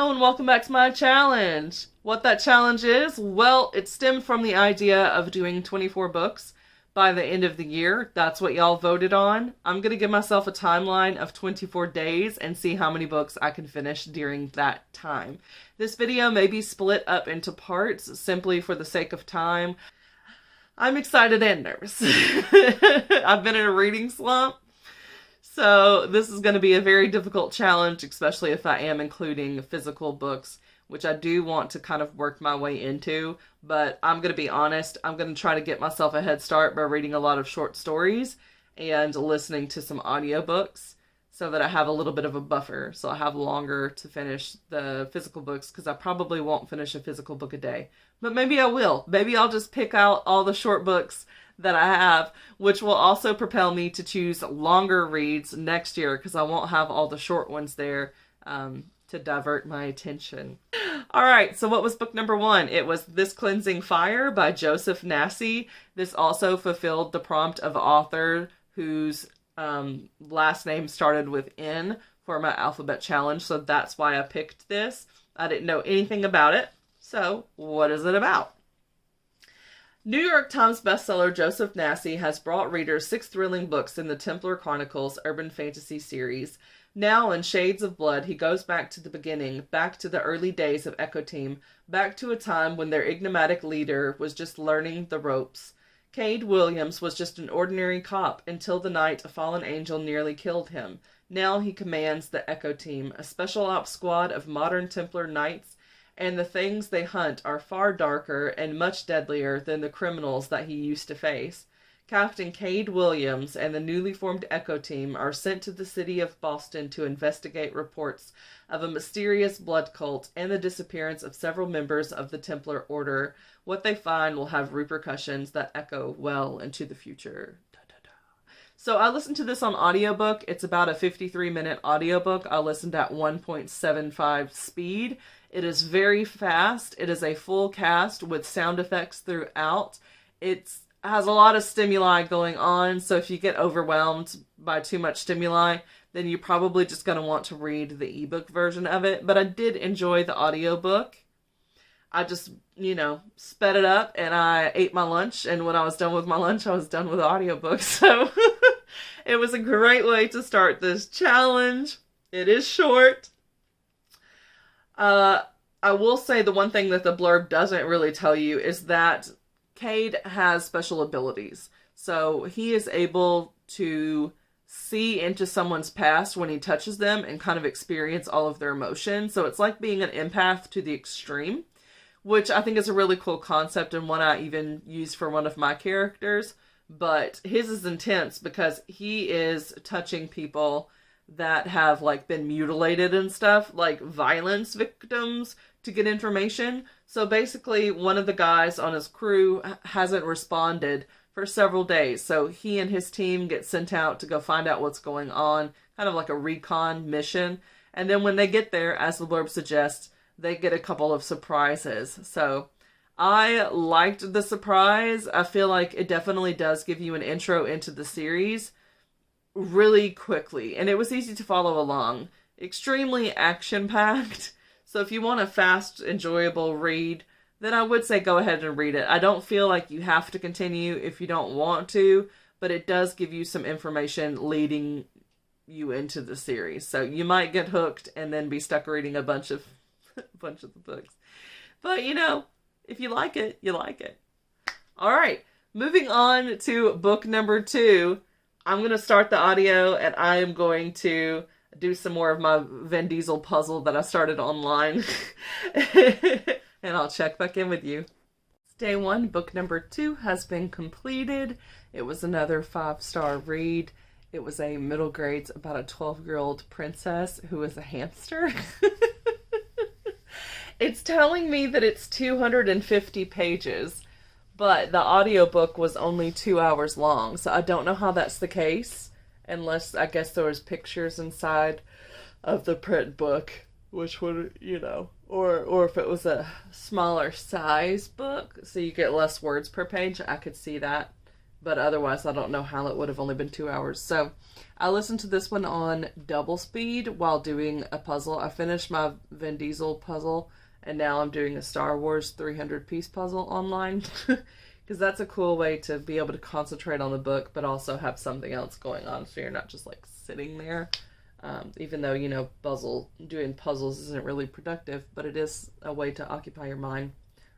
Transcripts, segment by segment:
Hello and welcome back to my challenge. What that challenge is? Well, it stemmed from the idea of doing 24 books by the end of the year. That's what y'all voted on. I'm going to give myself a timeline of 24 days and see how many books I can finish during that time. This video may be split up into parts simply for the sake of time. I'm excited and nervous. I've been in a reading slump. So this is going to be a very difficult challenge, especially if I am including physical books, which I do want to kind of work my way into. But I'm going to be honest, I'm going to try to get myself a head start by reading a lot of short stories and listening to some audiobooks so that I have a little bit of a buffer. So I have longer to finish the physical books because I probably won't finish a physical book a day. But maybe I will. Maybe I'll just pick out all the short books that I have, which will also propel me to choose longer reads next year because I won't have all the short ones there to divert my attention. Alright, so what was book number 1? It was This Cleansing Fire by Joseph Nassise. This also fulfilled the prompt of author whose last name started with N for my alphabet challenge, so that's why I picked this. I didn't know anything about it, so what is it about? New York Times bestseller Joseph Nassise has brought readers 6 thrilling books in the Templar Chronicles urban fantasy series. Now, in Shades of Blood, he goes back to the beginning, back to the early days of Echo Team, back to a time when their enigmatic leader was just learning the ropes. Cade Williams was just an ordinary cop until the night a fallen angel nearly killed him. Now he commands the Echo Team, a special ops squad of modern Templar knights, and the things they hunt are far darker and much deadlier than the criminals that he used to face. Captain Cade Williams and the newly formed Echo Team are sent to the city of Boston to investigate reports of a mysterious blood cult and the disappearance of several members of the Templar Order. What they find will have repercussions that echo well into the future. So I listened to this on audiobook. It's about a 53-minute audiobook. I listened at 1.75 speed. It is very fast. It is a full cast with sound effects throughout. It has a lot of stimuli going on, so if you get overwhelmed by too much stimuli, then you're probably just going to want to read the ebook version of it. But I did enjoy the audiobook. I just, sped it up and I ate my lunch, and when I was done with my lunch, I was done with the audiobook. So it was a great way to start this challenge. It is short. I will say the one thing that the blurb doesn't really tell you is that Cade has special abilities. So he is able to see into someone's past when he touches them and kind of experience all of their emotions. So it's like being an empath to the extreme, which I think is a really cool concept and one I even used for one of my characters. But his is intense because he is touching people that have been mutilated and stuff, like violence victims, to get information. So basically one of the guys on his crew hasn't responded for several days. So he and his team get sent out to go find out what's going on, kind of like a recon mission. And then when they get there, as the blurb suggests, they get a couple of surprises. So I liked the surprise. I feel like it definitely does give you an intro into the series really quickly, and it was easy to follow along. Extremely action-packed, so if you want a fast, enjoyable read, then I would say go ahead and read it. I don't feel like you have to continue if you don't want to, but it does give you some information leading you into the series. So you might get hooked and then be stuck reading a bunch of the books. But if you like it, you like it. Alright, moving on to book number 2. I'm going to start the audio and I am going to do some more of my Vin Diesel puzzle that I started online. And I'll check back in with you. Day 1, book number 2 has been completed. It was another 5-star read. It was a middle grades about a 12-year-old princess who is a hamster. It's telling me that it's 250 pages. But the audiobook was only 2 hours long, so I don't know how that's the case. Unless, I guess there was pictures inside of the print book, which would, or if it was a smaller size book, so you get less words per page, I could see that But otherwise, I don't know how it would have only been 2 hours. So I listened to this one on double speed while doing a puzzle. I finished my Vin Diesel puzzle, and now I'm doing a Star Wars 300-piece puzzle online. Because that's a cool way to be able to concentrate on the book, but also have something else going on, so you're not just, like, sitting there. Even though, you know, doing puzzles isn't really productive, but it is a way to occupy your mind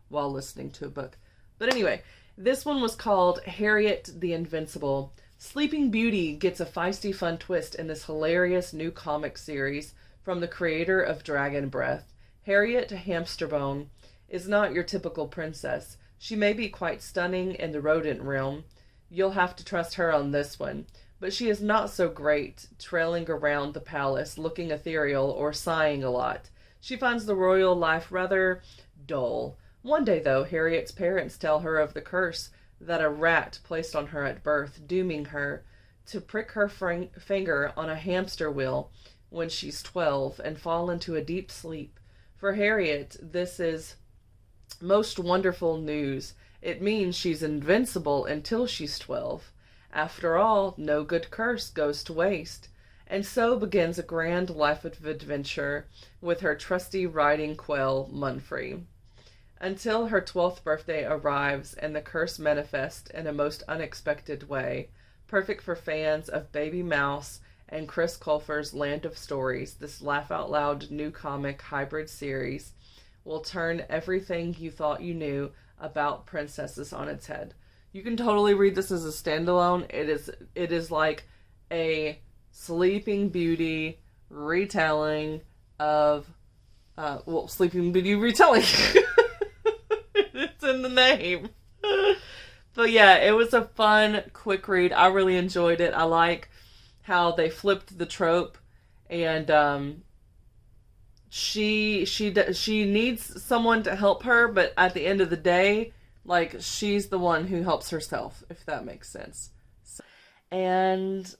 while listening to a book. But anyway, this one was called Harriet the Invincible. Sleeping Beauty gets a feisty, fun twist in this hilarious new comic series from the creator of Dragon Breath. Harriet Hamsterbone is not your typical princess. She may be quite stunning in the rodent realm. You'll have to trust her on this one. But she is not so great, trailing around the palace, looking ethereal or sighing a lot. She finds the royal life rather dull. One day, though, Harriet's parents tell her of the curse that a rat placed on her at birth, dooming her to prick her finger on a hamster wheel when she's 12 and fall into a deep sleep. For Harriet, this is most wonderful news. It means she's invincible until she's 12. After all, no good curse goes to waste. And so begins a grand life of adventure with her trusty riding quail, Munfree. Until her 12th birthday arrives and the curse manifests in a most unexpected way. Perfect for fans of Baby Mouse and Chris Colfer's Land of Stories, this laugh-out-loud new comic hybrid series will turn everything you thought you knew about princesses on its head. You can totally read this as a standalone. It is like a Sleeping Beauty retelling of, Sleeping Beauty retelling. It's in the name. But yeah, it was a fun, quick read. I really enjoyed it. I like how they flipped the trope, and she needs someone to help her, but at the end of the day, like, she's the one who helps herself, if that makes sense. And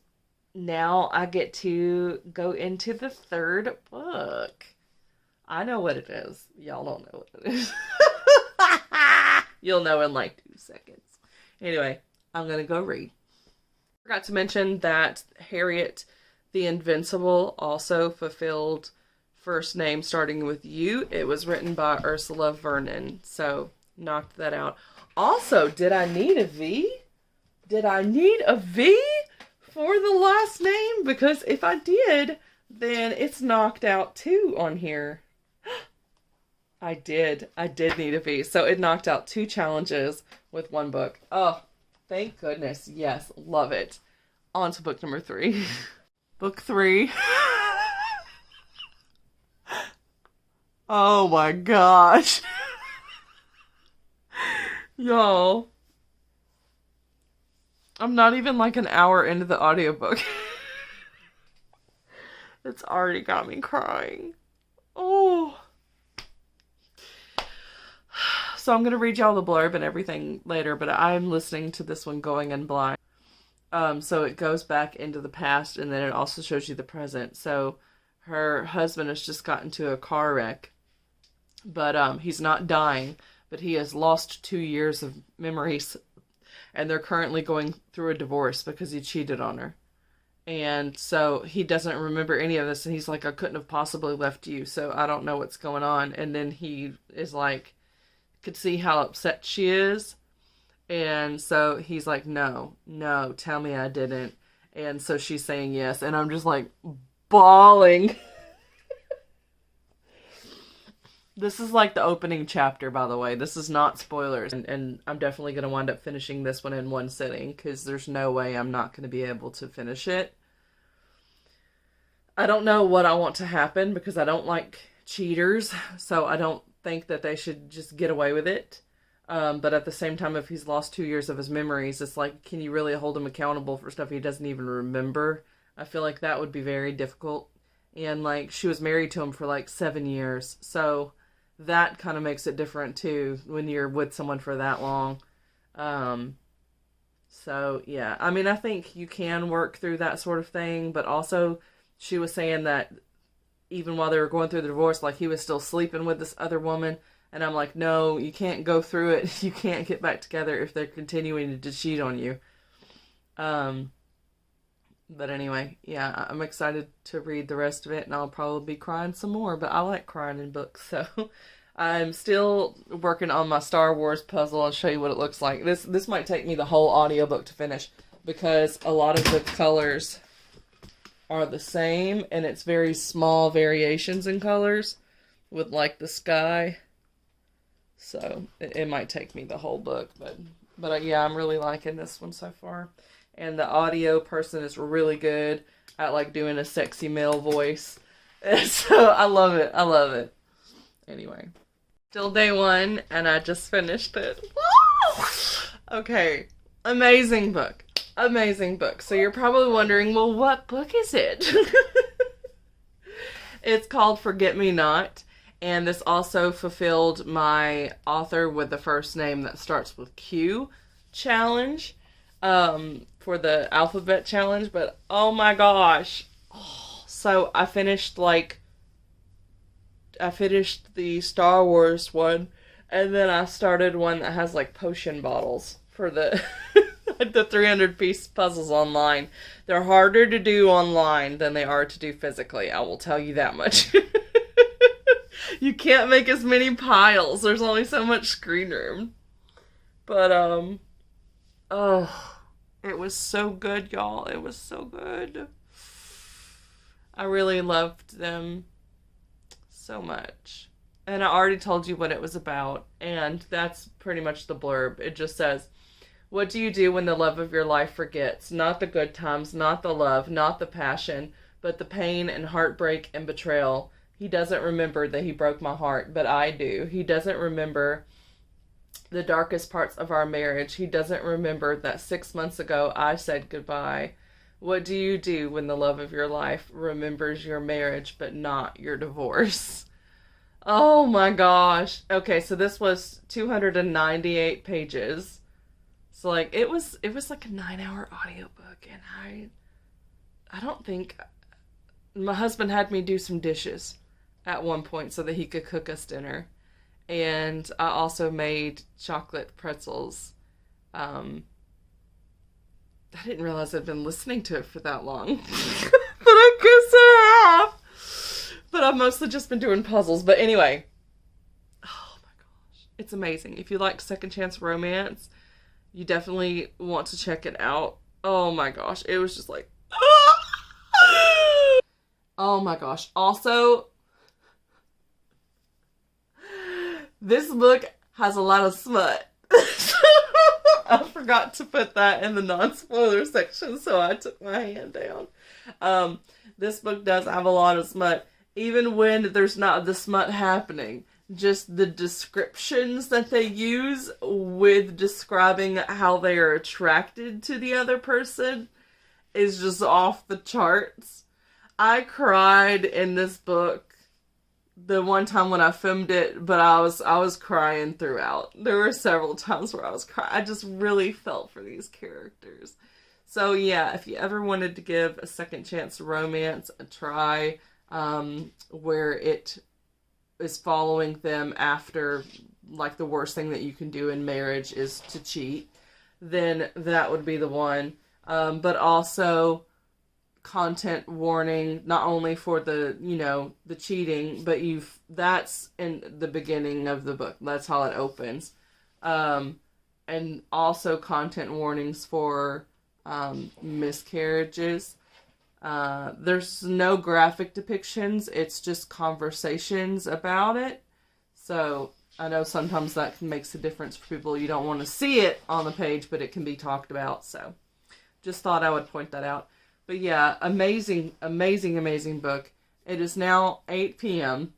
now I get to go into the third book. I know what it is. Y'all don't know what it is. You'll know in like 2 seconds. Anyway, I'm going to go read. Forgot to mention that Harriet the Invincible also fulfilled first name starting with U. It was written by Ursula Vernon. So, knocked that out. Also, did I need a V? Did I need a V for the last name? Because if I did, then it's knocked out too on here. I did need a V. So it knocked out 2 challenges with 1 book. Oh, thank goodness. Yes, love it. On to book number 3. Book 3. Oh my gosh. Y'all. I'm not even like an hour into the audiobook. It's already got me crying. Oh. So I'm going to read y'all the blurb and everything later, but I'm listening to this one going in blind. So it goes back into the past, and then it also shows you the present. So her husband has just gotten into a car wreck, but he's not dying, but he has lost 2 years of memories, and they're currently going through a divorce because he cheated on her. And so he doesn't remember any of this, and he's like, I couldn't have possibly left you, so I don't know what's going on. And then he is like, could see how upset she is, and so he's like, no, tell me I didn't. And so she's saying yes, and I'm just like bawling. This is like the opening chapter, by the way. This is not spoilers, and I'm definitely going to wind up finishing this one in one sitting, because there's no way I'm not going to be able to finish it. I don't know what I want to happen, because I don't like cheaters, so I don't think that they should just get away with it. But at the same time, if he's lost 2 years of his memories, it's like, can you really hold him accountable for stuff he doesn't even remember? I feel like that would be very difficult. And like, she was married to him for like 7 years, so that kind of makes it different too when you're with someone for that long. So yeah, I mean, I think you can work through that sort of thing, but also she was saying that even while they were going through the divorce, like, he was still sleeping with this other woman. And I'm like, no, you can't go through it. You can't get back together if they're continuing to cheat on you. Um, but anyway, yeah, I'm excited to read the rest of it, and I'll probably be crying some more, but I like crying in books, so I'm still working on my Star Wars puzzle. I'll show you what it looks like. This might take me the whole audiobook to finish, because a lot of the colors are the same, and it's very small variations in colors with, like, the sky. So it might take me the whole book, but yeah, I'm really liking this one so far. And the audio person is really good at, like, doing a sexy male voice. So I love it. I love it. Anyway, still day one, and I just finished it. Okay, amazing book. Amazing book. So you're probably wondering, well, what book is it? It's called Forget Me Not. And this also fulfilled my author with the first name that starts with Q challenge. For the alphabet challenge, but oh my gosh. So I finished the Star Wars one, and then I started one that has, like, potion bottles for the the 300-piece puzzles online. They're harder to do online than they are to do physically, I will tell you that much. You can't make as many piles. There's only so much screen room. But oh, it was so good, y'all. It was so good. I really loved them so much. And I already told you what it was about, and that's pretty much the blurb. It just says, what do you do when the love of your life forgets? Not the good times, not the love, not the passion, but the pain and heartbreak and betrayal. He doesn't remember that he broke my heart, but I do. He doesn't remember the darkest parts of our marriage. He doesn't remember that 6 months ago I said goodbye. What do you do when the love of your life remembers your marriage but not your divorce? Oh my gosh. Okay, so this was 298 pages. So, like, it was like a 9-hour audiobook, and I don't think my husband had me do some dishes at one point so that he could cook us dinner. And I also made chocolate pretzels. I didn't realize I'd been listening to it for that long. But I guess I have. But I've mostly just been doing puzzles. But anyway. Oh my gosh. It's amazing. If you like second chance romance, you definitely want to check it out. Oh my gosh. It was just like... Oh my gosh. Also... this book has a lot of smut. I forgot to put that in the non-spoiler section, so I took my hand down. This book does have a lot of smut, even when there's not the smut happening. Just the descriptions that they use with describing how they are attracted to the other person is just off the charts. I cried in this book the one time when I filmed it, but I was crying throughout. There were several times where I was crying. I just really felt for these characters. So yeah, if you ever wanted to give a second chance romance a try, where it is following them after, like, the worst thing that you can do in marriage is to cheat, then that would be the one. But also content warning, not only for the, the cheating, but that's in the beginning of the book. That's how it opens. And also content warnings for miscarriages. There's no graphic depictions. It's just conversations about it. So I know sometimes that makes a difference for people. You don't want to see it on the page, but it can be talked about. So just thought I would point that out. But yeah, amazing, amazing, amazing book. It is now 8 p.m.,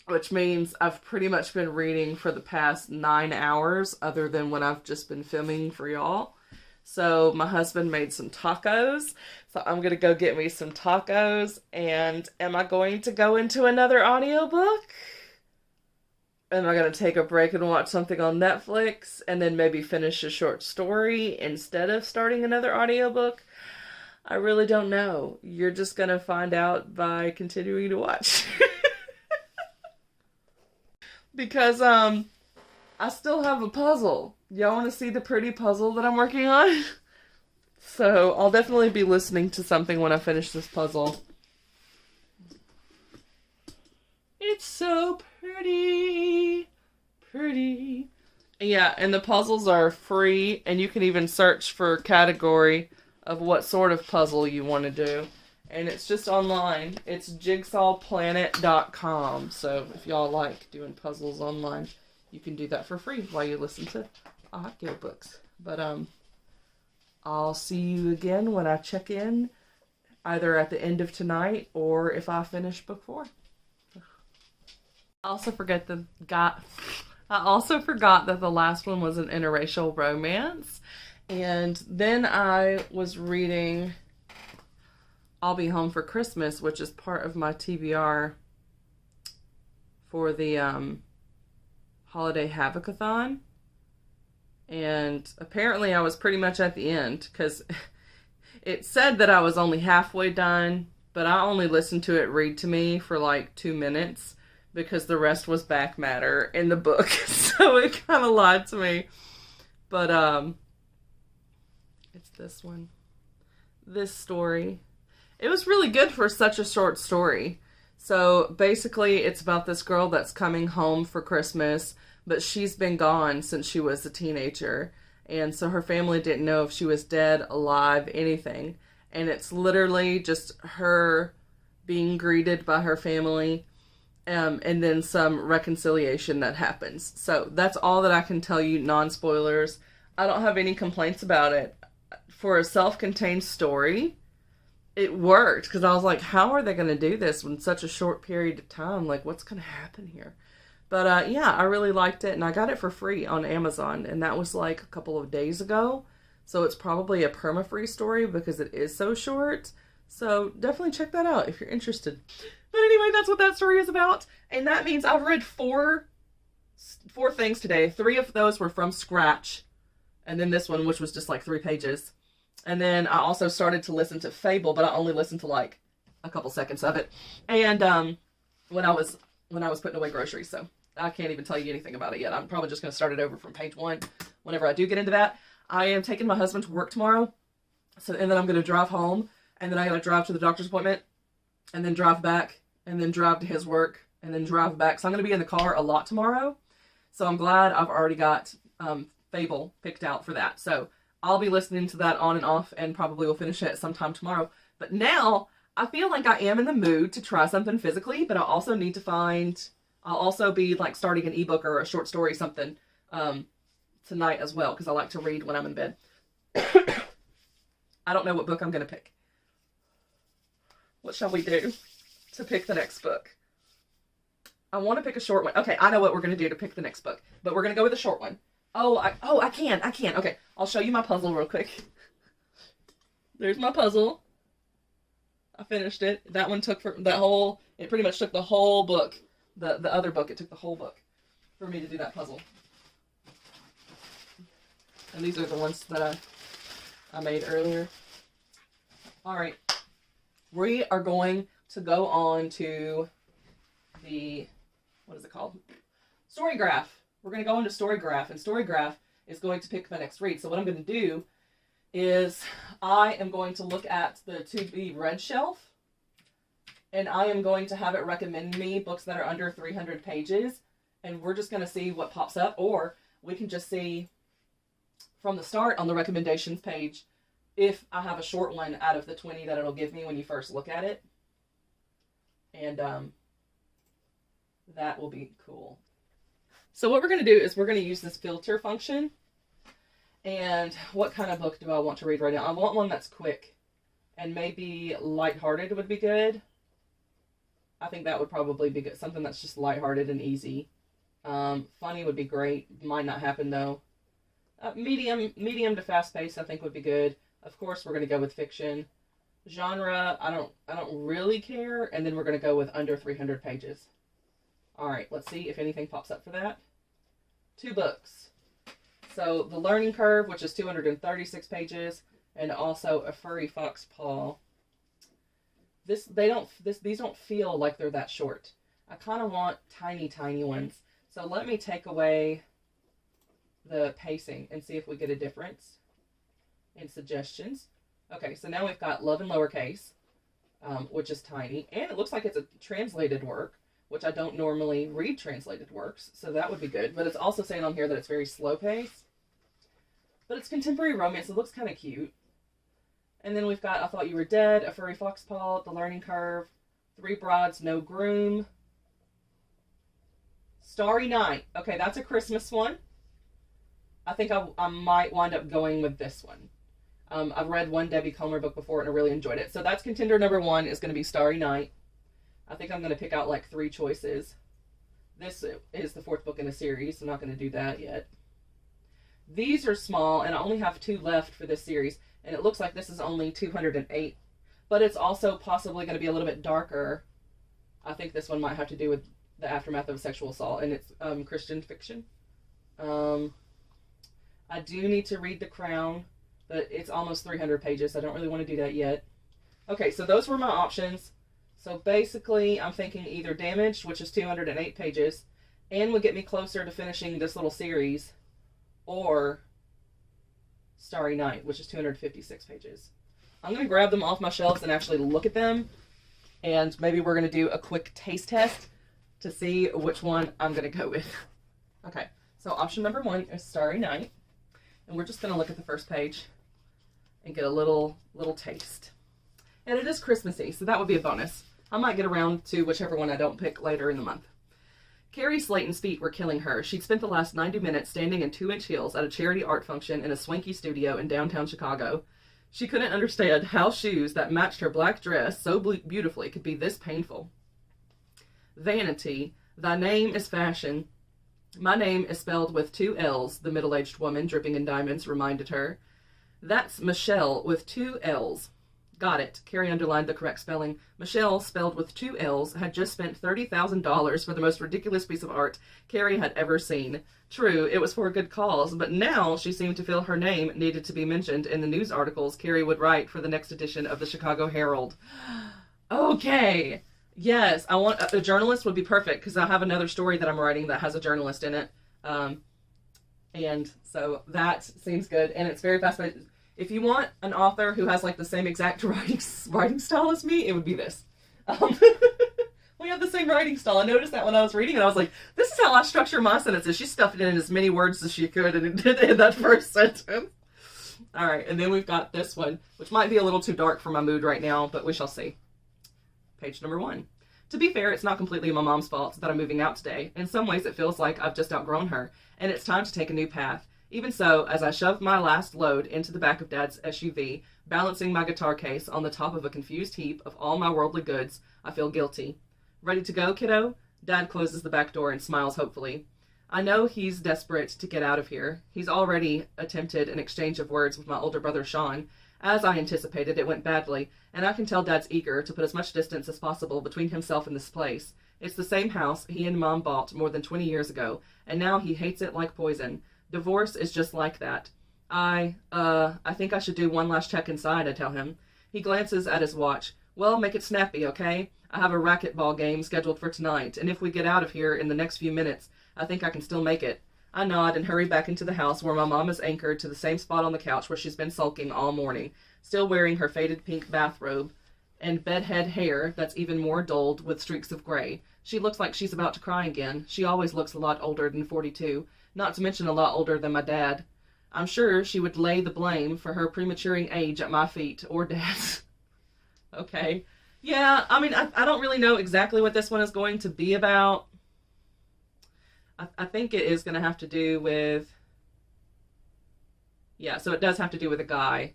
which means I've pretty much been reading for the past 9 hours, other than when I've just been filming for y'all. So my husband made some tacos, so I'm going to go get me some tacos. And am I going to go into another audiobook? Am I going to take a break and watch something on Netflix and then maybe finish a short story instead of starting another audiobook? I really don't know. You're just going to find out by continuing to watch. Because, I still have a puzzle. Y'all want to see the pretty puzzle that I'm working on? So I'll definitely be listening to something when I finish this puzzle. It's so pretty. Pretty. Yeah, and the puzzles are free, and you can even search for a category of what sort of puzzle you want to do. And it's just online. It's jigsawplanet.com. So if y'all like doing puzzles online, you can do that for free while you listen to audiobooks. But I'll see you again when I check in, either at the end of tonight or if I finish book 4. I also forgot that the last one was an interracial romance. And then I was reading I'll Be Home for Christmas, which is part of my TBR for the holiday Havocathon. And apparently I was pretty much at the end, because it said that I was only halfway done, but I only listened to it read to me for like 2 minutes, because the rest was back matter in the book. So it kind of lied to me. But it's this one. This story. It was really good for such a short story. So basically it's about this girl that's coming home for Christmas, but she's been gone since she was a teenager. And so her family didn't know if she was dead, alive, anything. And it's literally just her being greeted by her family, and then some reconciliation that happens. So that's all that I can tell you, non-spoilers. I don't have any complaints about it. For a self-contained story, it worked, because I was like, how are they going to do this in such a short period of time? Like, what's going to happen here? But yeah, I really liked it, and I got it for free on Amazon, and that was like a couple of days ago. So it's probably a perma-free story because it is so short. So definitely check that out if you're interested. But anyway, that's what that story is about. And that means I've read four things today. 3 of those were from scratch. And then this one, which was just like 3 pages. And then I also started to listen to Fable, but I only listened to like a couple seconds of it. And when I was putting away groceries, so I can't even tell you anything about it yet. I'm probably just going to start it over from page 1 whenever I do get into that. I am taking my husband to work tomorrow. And then I'm going to drive home. And then I got to drive to the doctor's appointment. And then drive back. And then drive to his work. And then drive back. So I'm going to be in the car a lot tomorrow. So I'm glad I've already got Fable picked out for that. So I'll be listening to that on and off, and probably will finish it sometime tomorrow. But now I feel like I am in the mood to try something physically, but I also need to I'll also be like starting an ebook or a short story, something tonight as well, because I like to read when I'm in bed. I don't know what book I'm going to pick. What shall we do to pick the next book? I want to pick a short one. Okay, I know what we're going to do to pick the next book, but we're going to go with a short one. I can. Okay, I'll show you my puzzle real quick. There's my puzzle. I finished it. That one took it pretty much took the whole book. The other book, it took the whole book for me to do that puzzle. And these are the ones that I made earlier. Alright. We are going to go on to the, what is it called? Storygraph. We're going to go into Storygraph, and Storygraph is going to pick the next read. So what I'm going to do is I am going to look at the to-be read shelf, and I am going to have it recommend me books that are under 300 pages, and we're just going to see what pops up, or we can just see from the start on the recommendations page if I have a short one out of the 20 that it'll give me when you first look at it. And that will be cool. So what we're going to do is we're going to use this filter function. And what kind of book do I want to read right now? I want one that's quick. And maybe lighthearted would be good. I think that would probably be good. Something that's just lighthearted and easy. Funny would be great. Might not happen though. Medium to fast paced I think would be good. Of course we're going to go with fiction. Genre, I don't really care. And then we're going to go with under 300 pages. Alright, let's see if anything pops up for that. 2 books. So, The Learning Curve, which is 236 pages, and also A Furry Fox Paw. These don't feel like they're that short. I kind of want tiny ones. So let me take away the pacing and see if we get a difference and suggestions. Okay, so now we've got Love in Lowercase, which is tiny, and it looks like it's a translated work, which I don't normally read translated works, so that would be good. But it's also saying on here that it's very slow paced. But it's contemporary romance. It looks kind of cute. And then we've got I Thought You Were Dead, A Furry Foxpaw, The Learning Curve, Three Brides, No Groom, Starry Night. Okay, that's a Christmas one. I think I might wind up going with this one. I've read one Debbie Comer book before and I really enjoyed it. So that's contender number 1 is going to be Starry Night. I think I'm going to pick out like 3 choices. This is the 4th book in a series, so I'm not going to do that yet. These are small, and I only have 2 left for this series, and it looks like this is only 208. But it's also possibly going to be a little bit darker. I think this one might have to do with the aftermath of a sexual assault, and it's Christian fiction. I do need to read The Crown, but it's almost 300 pages, so I don't really want to do that yet. Okay, so those were my options. So basically, I'm thinking either Damaged, which is 208 pages, and would get me closer to finishing this little series, or Starry Night, which is 256 pages. I'm going to grab them off my shelves and actually look at them, and maybe we're going to do a quick taste test to see which one I'm going to go with. Okay, so option number 1 is Starry Night, and we're just going to look at the first page and get a little taste. And it is Christmassy, so that would be a bonus. I might get around to whichever one I don't pick later in the month. Carrie Slayton's feet were killing her. She'd spent the last 90 minutes standing in 2-inch heels at a charity art function in a swanky studio in downtown Chicago. She couldn't understand how shoes that matched her black dress so beautifully could be this painful. Vanity, thy name is fashion. My name is spelled with 2 L's, the middle-aged woman dripping in diamonds reminded her. That's Michelle with 2 L's. Got it. Carrie underlined the correct spelling. Michelle, spelled with 2 L's, had just spent $30,000 for the most ridiculous piece of art Carrie had ever seen. True, it was for a good cause, but now she seemed to feel her name needed to be mentioned in the news articles Carrie would write for the next edition of the Chicago Herald. Okay. Yes, I want a journalist would be perfect because I have another story that I'm writing that has a journalist in it. And so that seems good, and it's very fascinating. If you want an author who has like the same exact writing style as me, it would be this. We have the same writing style. I noticed that when I was reading it, I was like, this is how I structure my sentences. She stuffed it in as many words as she could and it did in that first sentence. All right, and then we've got this one, which might be a little too dark for my mood right now, but we shall see. Page number 1. To be fair, it's not completely my mom's fault that I'm moving out today. In some ways, it feels like I've just outgrown her, and it's time to take a new path. Even so, as I shove my last load into the back of Dad's SUV, balancing my guitar case on the top of a confused heap of all my worldly goods, I feel guilty. Ready to go, kiddo? Dad closes the back door and smiles hopefully. I know he's desperate to get out of here. He's already attempted an exchange of words with my older brother Sean. As I anticipated, it went badly, and I can tell Dad's eager to put as much distance as possible between himself and this place. It's the same house he and Mom bought more than 20 years ago, and now he hates it like poison. Divorce is just like that. I think I should do one last check inside, I tell him. He glances at his watch. Well, make it snappy, okay? I have a racquetball game scheduled for tonight, and if we get out of here in the next few minutes, I think I can still make it. I nod and hurry back into the house where my mom is anchored to the same spot on the couch where she's been sulking all morning, still wearing her faded pink bathrobe and bedhead hair that's even more dulled with streaks of gray. She looks like she's about to cry again. She always looks a lot older than 42, not to mention a lot older than my dad. I'm sure she would lay the blame for her prematuring age at my feet, or Dad's. Okay. Yeah, I mean, I don't really know exactly what this one is going to be about. I think it is going to have to do with... Yeah, so it does have to do with a guy,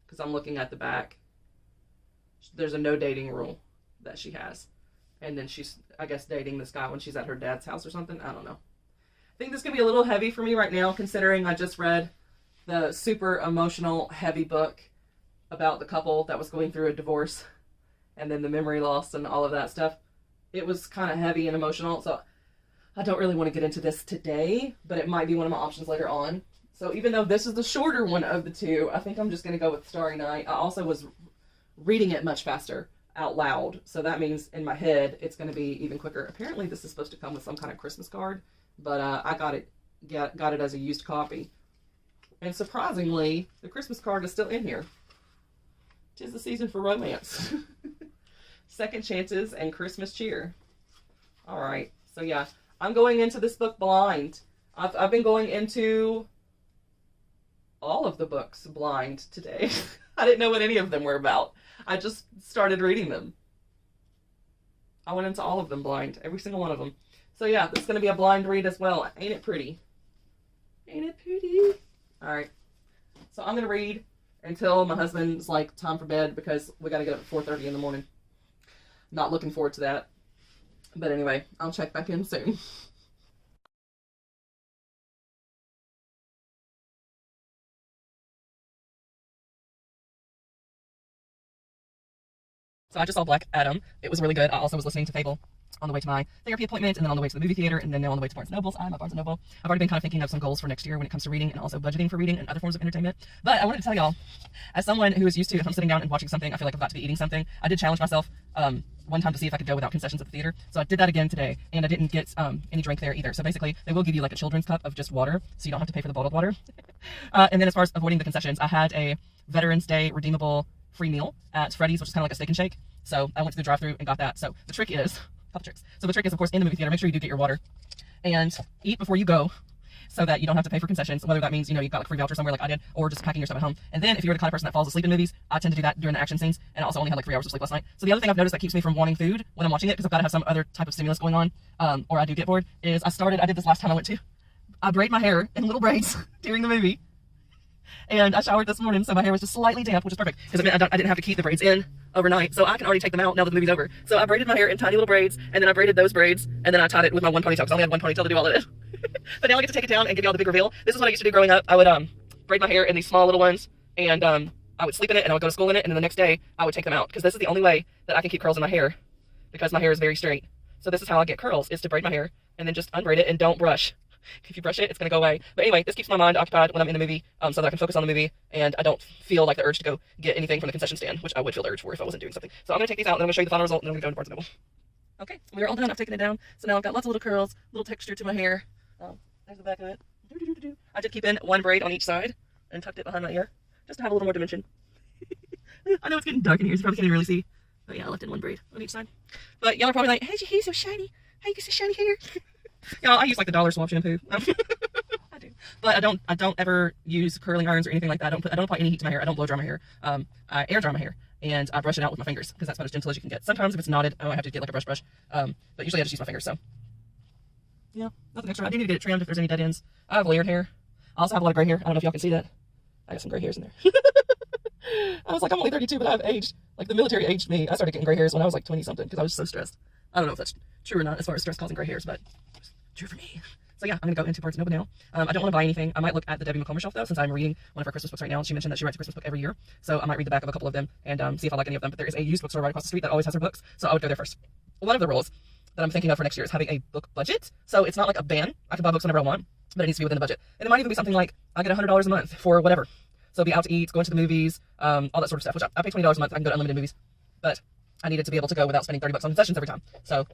because I'm looking at the back. There's a no dating rule that she has. And then she's, I guess, dating this guy when she's at her dad's house or something. I don't know. I think this is going to be a little heavy for me right now, considering I just read the super emotional, heavy book about the couple that was going through a divorce and then the memory loss and all of that stuff. It was kind of heavy and emotional, so I don't really want to get into this today, but it might be one of my options later on. So even though this is the shorter one of the two, I think I'm just going to go with Starry Night. I also was reading it much faster out loud, so that means in my head it's going to be even quicker. Apparently this is supposed to come with some kind of Christmas card, but I got it as a used copy. And surprisingly, the Christmas card is still in here. 'Tis the season for romance. Second chances and Christmas cheer. All right. So yeah, I'm going into this book blind. I've been going into all of the books blind today. I didn't know what any of them were about. I just started reading them. I went into all of them blind, every single one of them. So yeah, this is going to be a blind read as well. Ain't it pretty? Ain't it pretty? All right. So I'm going to read until my husband's like, time for bed, because we got to get up at 4:30 in the morning. Not looking forward to that. But anyway, I'll check back in soon. So I just saw Black Adam. It was really good. I also was listening to Fable on the way to my therapy appointment, and then on the way to the movie theater, and then now on the way to Barnes & Noble. I'm at Barnes & Noble. I've already been kind of thinking of some goals for next year when it comes to reading, and also budgeting for reading and other forms of entertainment. But I wanted to tell y'all, as someone who is used to, if I'm sitting down and watching something, I feel like I'm about to be eating something. I did challenge myself one time to see if I could go without concessions at the theater. So I did that again today, and I didn't get any drink there either. So basically, they will give you like a children's cup of just water, so you don't have to pay for the bottled water. And then as far as avoiding the concessions, I had a Veterans Day redeemable free meal at Freddy's, which is kind of like a steak and shake. So I went to the drive-thru and got that. So the trick is, couple tricks. So the trick is, of course, in the movie theater, make sure you do get your water and eat before you go, so that you don't have to pay for concessions, whether that means, you know, you got like a free voucher somewhere like I did, or just packing your stuff at home. And then if you're the kind of person that falls asleep in movies, I tend to do that during the action scenes, and I also only had like 3 hours of sleep last night. So the other thing I've noticed that keeps me from wanting food when I'm watching it, because I've got to have some other type of stimulus going on, or I do get bored, is I did this last time I went to, I braid my hair in little braids during the movie. And I showered this morning, so my hair was just slightly damp, which is perfect, because it meant I didn't have to keep the braids in overnight, so I can already take them out now that the movie's over. So I braided my hair in tiny little braids, and then I braided those braids, and then I tied it with my one ponytail, because I only had one ponytail to do all of it. But now I get to take it down and give y'all the big reveal. This is what I used to do growing up. I would braid my hair in these small little ones, and I would sleep in it, and I would go to school in it, and then the next day I would take them out, because this is the only way that I can keep curls in my hair, because my hair is very straight. So this is how I get curls, is to braid my hair, and then just unbraid it, and don't brush. If you brush it, it's going to go away. But anyway, this keeps my mind occupied when I'm in the movie, so that I can focus on the movie, and I don't feel like the urge to go get anything from the concession stand, which I would feel the urge for if I wasn't doing something. So I'm going to take these out, and then I'm going to show you the final result, and then I'm going to go into Barnes & Noble. Okay, we're all done. I've taken it down. So now I've got lots of little curls, little texture to my hair. There's the back of it. I did keep in one braid on each side and tucked it behind my ear, just to have a little more dimension. I know it's getting dark in here, so you probably can't even really see. But yeah, I left in one braid on each side. But y'all are probably like, hey, your hair's so shiny. How you get so shiny hair? Y'all, I use like the dollar swap shampoo. I do. But I don't ever use curling irons or anything like that. I don't apply any heat to my hair. I don't blow dry my hair. I air dry my hair, and I brush it out with my fingers, because that's about as gentle as you can get. Sometimes if it's knotted, I have to get like a brush. But usually I just use my fingers, so. Yeah, nothing extra. I do need to get it trimmed if there's any dead ends. I have layered hair. I also have a lot of gray hair. I don't know if y'all can see that. I got some gray hairs in there. I was like, I'm only 32, but I've aged. Like, the military aged me. I started getting gray hairs when I was like 20-something, because I was so stressed. I don't know if that's true or not as far as stress causing gray hairs, but it's true for me. So yeah, I'm going to go into Barnes & Noble now. I don't want to buy anything. I might look at the Debbie Macomber shelf, though, since I'm reading one of her Christmas books right now. She mentioned that she writes a Christmas book every year. So I might read the back of a couple of them and see if I like any of them. But there is a used bookstore right across the street that always has her books, so I would go there first. One of the rules that I'm thinking of for next year is having a book budget. So it's not like a ban. I can buy books whenever I want, but it needs to be within the budget. And it might even be something like, I get $100 a month for whatever. So be out to eat, going to the movies, all that sort of stuff, which I pay $20 a month. I can go to unlimited movies, but I needed to be able to go without spending $30 on concessions every time. So,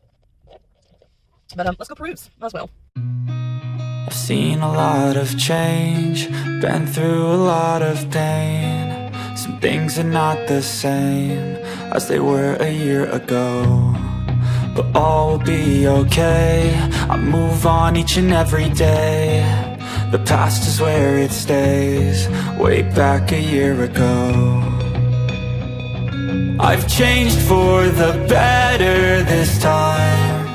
but let's go peruse. Might as well. I've seen a lot of change, been through a lot of pain. Some things are not the same as they were a year ago, but all will be okay. I move on each and every day. The past is where it stays, way back a year ago. I've changed for the better this time.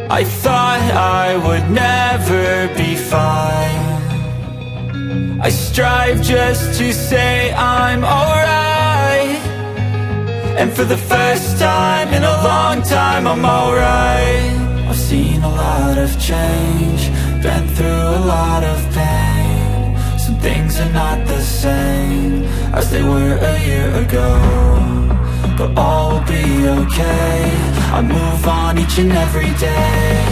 I thought I would never be fine. I strive just to say I'm alright, and for the first time in a long time I'm alright. I've seen a lot of change, been through a lot of pain. Some things are not the same as they were a year ago, but all will be okay. I move on each and every day.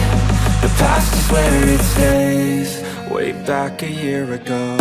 The past is where it stays, way back a year ago.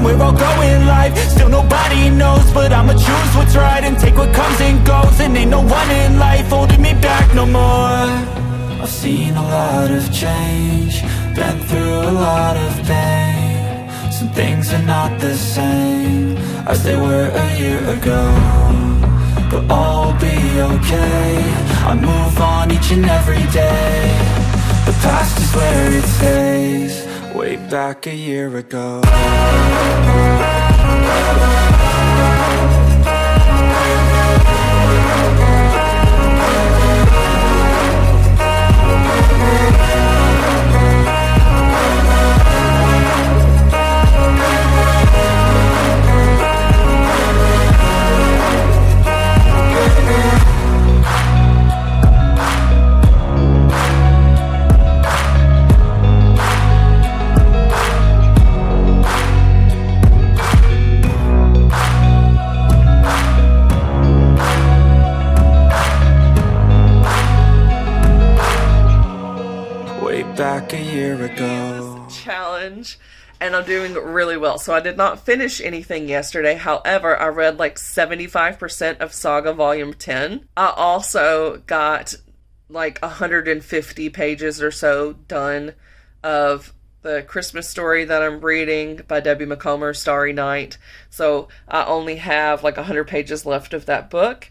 we're all going live. Still nobody knows, but I'ma choose what's right and take what comes and goes. And ain't no one in life holding me back no more. I've seen a lot of change, been through a lot of pain. Some things are not the same as they were a year ago, but all will be okay. I move on each and every day. The past is where it stays, way back a year ago. Back a year ago. Challenge, and I'm doing really well. So I did not finish anything yesterday. However, I read like 75% of Saga Volume 10. I also got like 150 pages or so done of the Christmas story that I'm reading by Debbie Macomber, Starry Night. So I only have like 100 pages left of that book.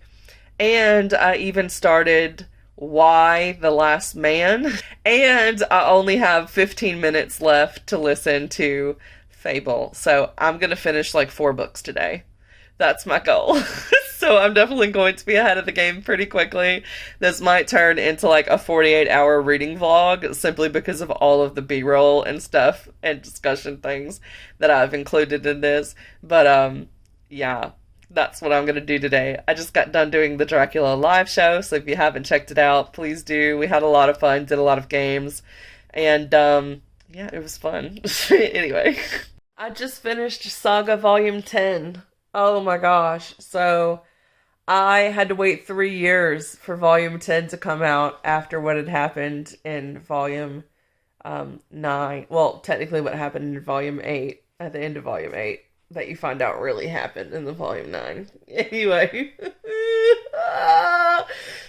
And I even started Why the Last Man, and I only have 15 minutes left to listen to Fable, so I'm gonna finish like 4 books today. That's my goal. So I'm definitely going to be ahead of the game pretty quickly. This might turn into like a 48-hour reading vlog simply because of all of the b-roll and stuff and discussion things that I've included in this, but yeah, that's what I'm going to do today. I just got done doing the Dracula live show, so if you haven't checked it out, please do. We had a lot of fun, did a lot of games, and yeah, it was fun. Anyway, I just finished Saga Volume 10. Oh my gosh. So I had to wait 3 years for Volume 10 to come out after what had happened in Volume 9. Well, technically what happened in Volume 8, at the end of Volume 8. That you find out really happened in the Volume 9. Anyway.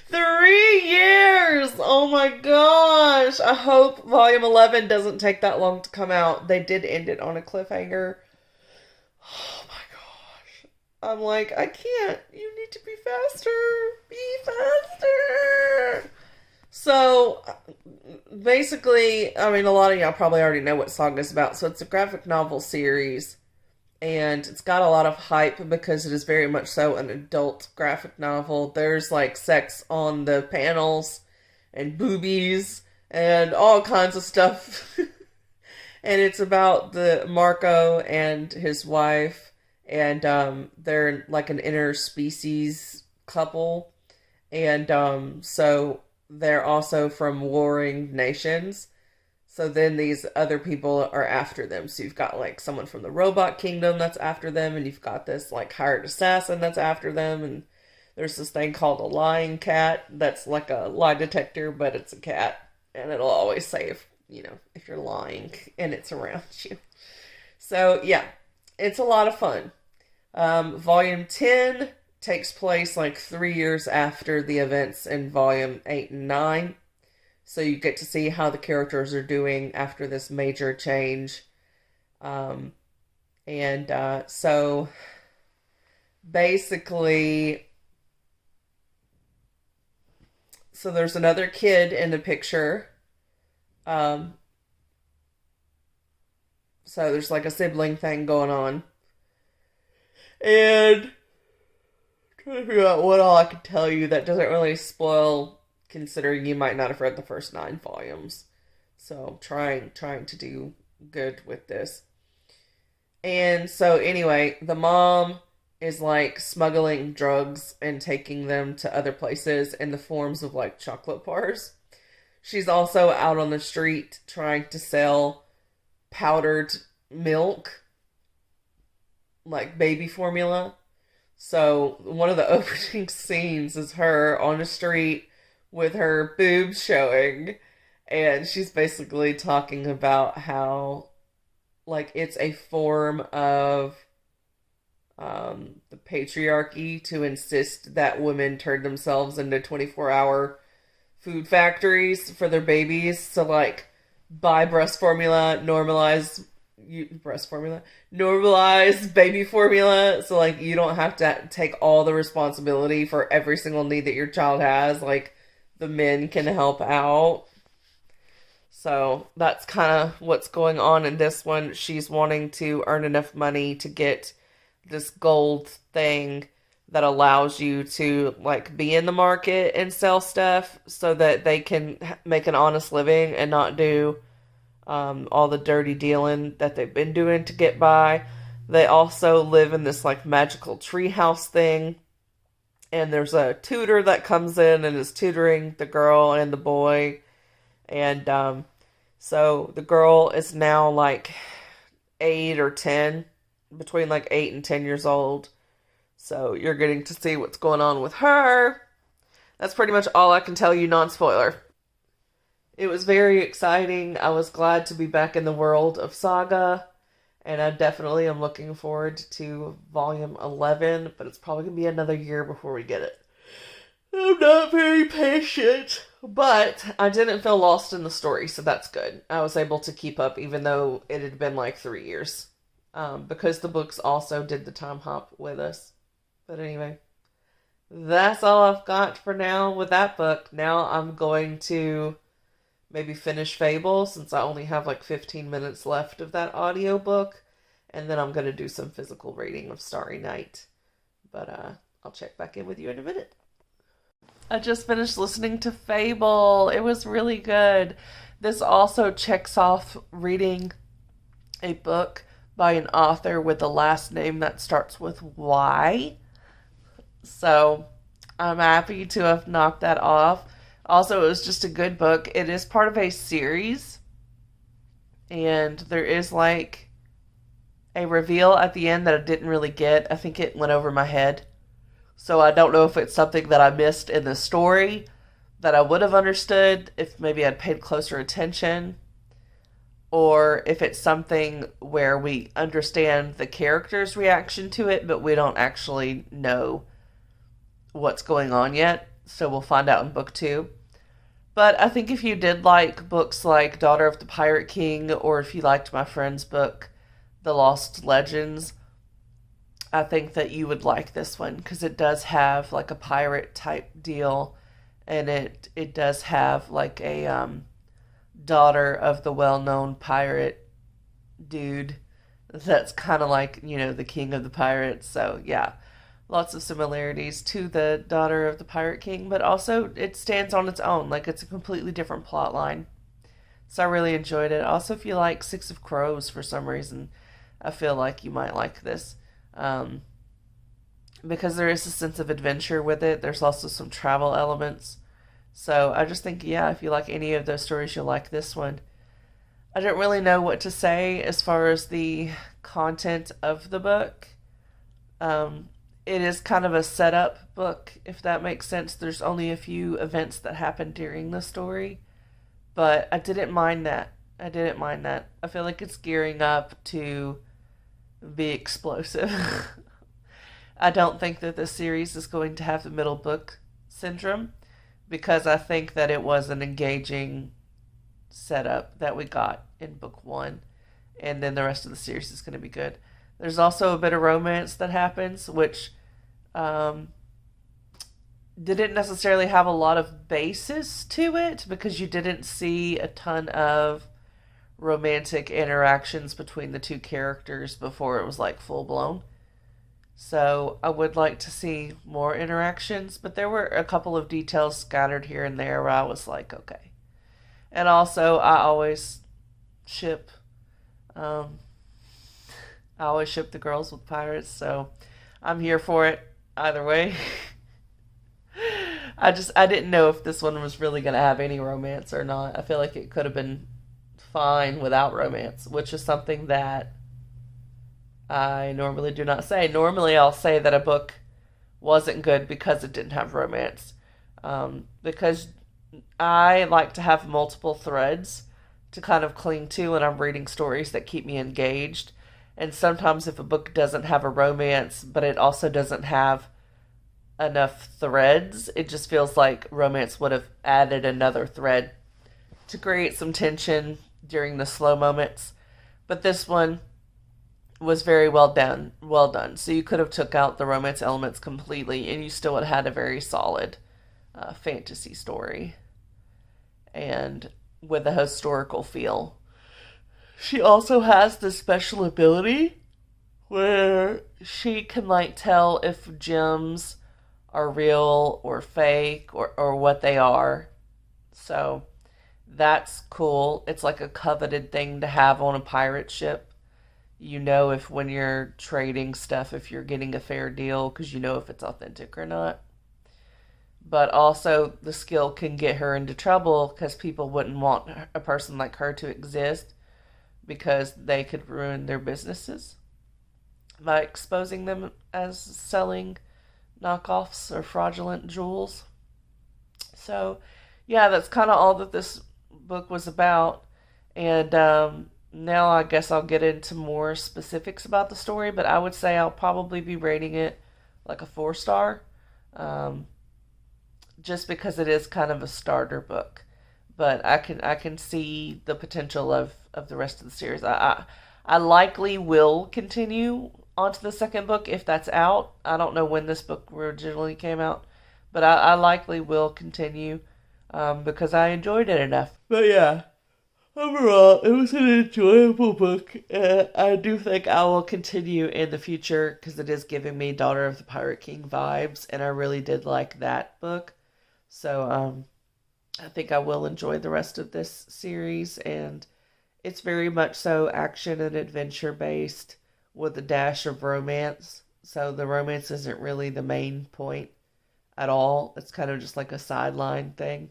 3 years! Oh my gosh! I hope Volume 11 doesn't take that long to come out. They did end it on a cliffhanger. Oh my gosh. I'm like, I can't. You need to be faster. Be faster! So, basically, I mean, a lot of y'all probably already know what Saga's about. So it's a graphic novel series. And it's got a lot of hype because it is very much so an adult graphic novel. There's like sex on the panels and boobies and all kinds of stuff. And it's about the Marco and his wife, and they're like an interspecies couple. And so they're also from warring nations. So then these other people are after them. So you've got like someone from the robot kingdom that's after them, and you've got this like hired assassin that's after them, and there's this thing called a lying cat that's like a lie detector, but it's a cat, and it'll always say if you're lying and it's around you. So yeah, it's a lot of fun. Volume 10 takes place like 3 years after the events in Volume 8 and 9. So you get to see how the characters are doing after this major change. So basically, so there's another kid in the picture. So there's like a sibling thing going on. And I'm trying to figure out what all I can tell you that doesn't really spoil, considering you might not have read the first 9 volumes. So trying to do good with this. And so anyway, the mom is like smuggling drugs and taking them to other places in the forms of like chocolate bars. She's also out on the street trying to sell powdered milk, like baby formula. So one of the opening scenes is her on the street with her boobs showing, and she's basically talking about how like it's a form of the patriarchy to insist that women turn themselves into 24-hour food factories for their babies. So like buy breast formula, normalize baby formula, so like you don't have to take all the responsibility for every single need that your child has. Like the men can help out. So that's kind of what's going on in this one. She's wanting to earn enough money to get this gold thing that allows you to like be in the market and sell stuff so that they can make an honest living and not do all the dirty dealing that they've been doing to get by. They also live in this like magical treehouse thing, and there's a tutor that comes in and is tutoring the girl and the boy, and so the girl is now like 8 or 10, between like 8 and 10 years old. So you're getting to see what's going on with her. That's pretty much all I can tell you, non-spoiler. It was very exciting. I was glad to be back in the world of Saga, and I definitely am looking forward to volume 11, but it's probably going to be another year before we get it. I'm not very patient, but I didn't feel lost in the story, so that's good. I was able to keep up even though it had been like 3 years, because the books also did the time hop with us. But anyway, that's all I've got for now with that book. Now I'm going to maybe finish Fable, since I only have like 15 minutes left of that audiobook. And then I'm going to do some physical reading of Starry Night. But I'll check back in with you in a minute. I just finished listening to Fable. It was really good. This also checks off reading a book by an author with a last name that starts with Y. So I'm happy to have knocked that off. Also, it was just a good book. It is part of a series, and there is like a reveal at the end that I didn't really get. I think it went over my head. So I don't know if it's something that I missed in the story that I would have understood if maybe I'd paid closer attention, or if it's something where we understand the character's reaction to it, but we don't actually know what's going on yet. So we'll find out in book 2. But I think if you did like books like Daughter of the Pirate King, or if you liked my friend's book, The Lost Legends, I think that you would like this one, because it does have like a pirate type deal, and it does have like a daughter of the well-known pirate dude that's kind of like, you know, the king of the pirates. So yeah, lots of similarities to the Daughter of the Pirate King, but also it stands on its own. Like, it's a completely different plot line. So I really enjoyed it. Also, if you like Six of Crows for some reason, I feel like you might like this. Because there is a sense of adventure with it. There's also some travel elements. So I just think, yeah, if you like any of those stories, you'll like this one. I don't really know what to say as far as the content of the book. It is kind of a setup book, if that makes sense. There's only a few events that happen during the story, but I didn't mind that. I feel like it's gearing up to be explosive. I don't think that this series is going to have the middle book syndrome, because I think that it was an engaging setup that we got in book 1, and then the rest of the series is going to be good. There's also a bit of romance that happens, which didn't necessarily have a lot of basis to it, because you didn't see a ton of romantic interactions between the two characters before it was like full blown. So I would like to see more interactions, but there were a couple of details scattered here and there where I was like, okay. And also, I always ship the girls with pirates, so I'm here for it either way. I didn't know if this one was really going to have any romance or not. I feel like it could have been fine without romance, which is something that I normally do not say. Normally I'll say that a book wasn't good because it didn't have romance. Because I like to have multiple threads to kind of cling to when I'm reading stories that keep me engaged. And sometimes if a book doesn't have a romance, but it also doesn't have enough threads, it just feels like romance would have added another thread to create some tension during the slow moments. But this one was very well done. So you could have took out the romance elements completely and you still would have had a very solid fantasy story. And with a historical feel. She also has this special ability where she can like tell if gems are real or fake or what they are. So that's cool. It's like a coveted thing to have on a pirate ship. You know if when you're trading stuff, if you're getting a fair deal because you know if it's authentic or not. But also the skill can get her into trouble because people wouldn't want a person like her to exist because they could ruin their businesses by exposing them as selling knockoffs or fraudulent jewels. So, yeah, that's kind of all that this book was about. And now I guess I'll get into more specifics about the story, but I would say I'll probably be rating it like a 4-star. Just because it is kind of a starter book. But I can see the potential of the rest of the series. I likely will continue onto the second book if that's out. I don't know when this book originally came out, but I likely will continue because I enjoyed it enough. But yeah, overall, it was an enjoyable book. I do think I will continue in the future because it is giving me Daughter of the Pirate King vibes, and I really did like that book. So I think I will enjoy the rest of this series, and it's very much so action and adventure based with a dash of romance. So the romance isn't really the main point at all. It's kind of just like a sideline thing.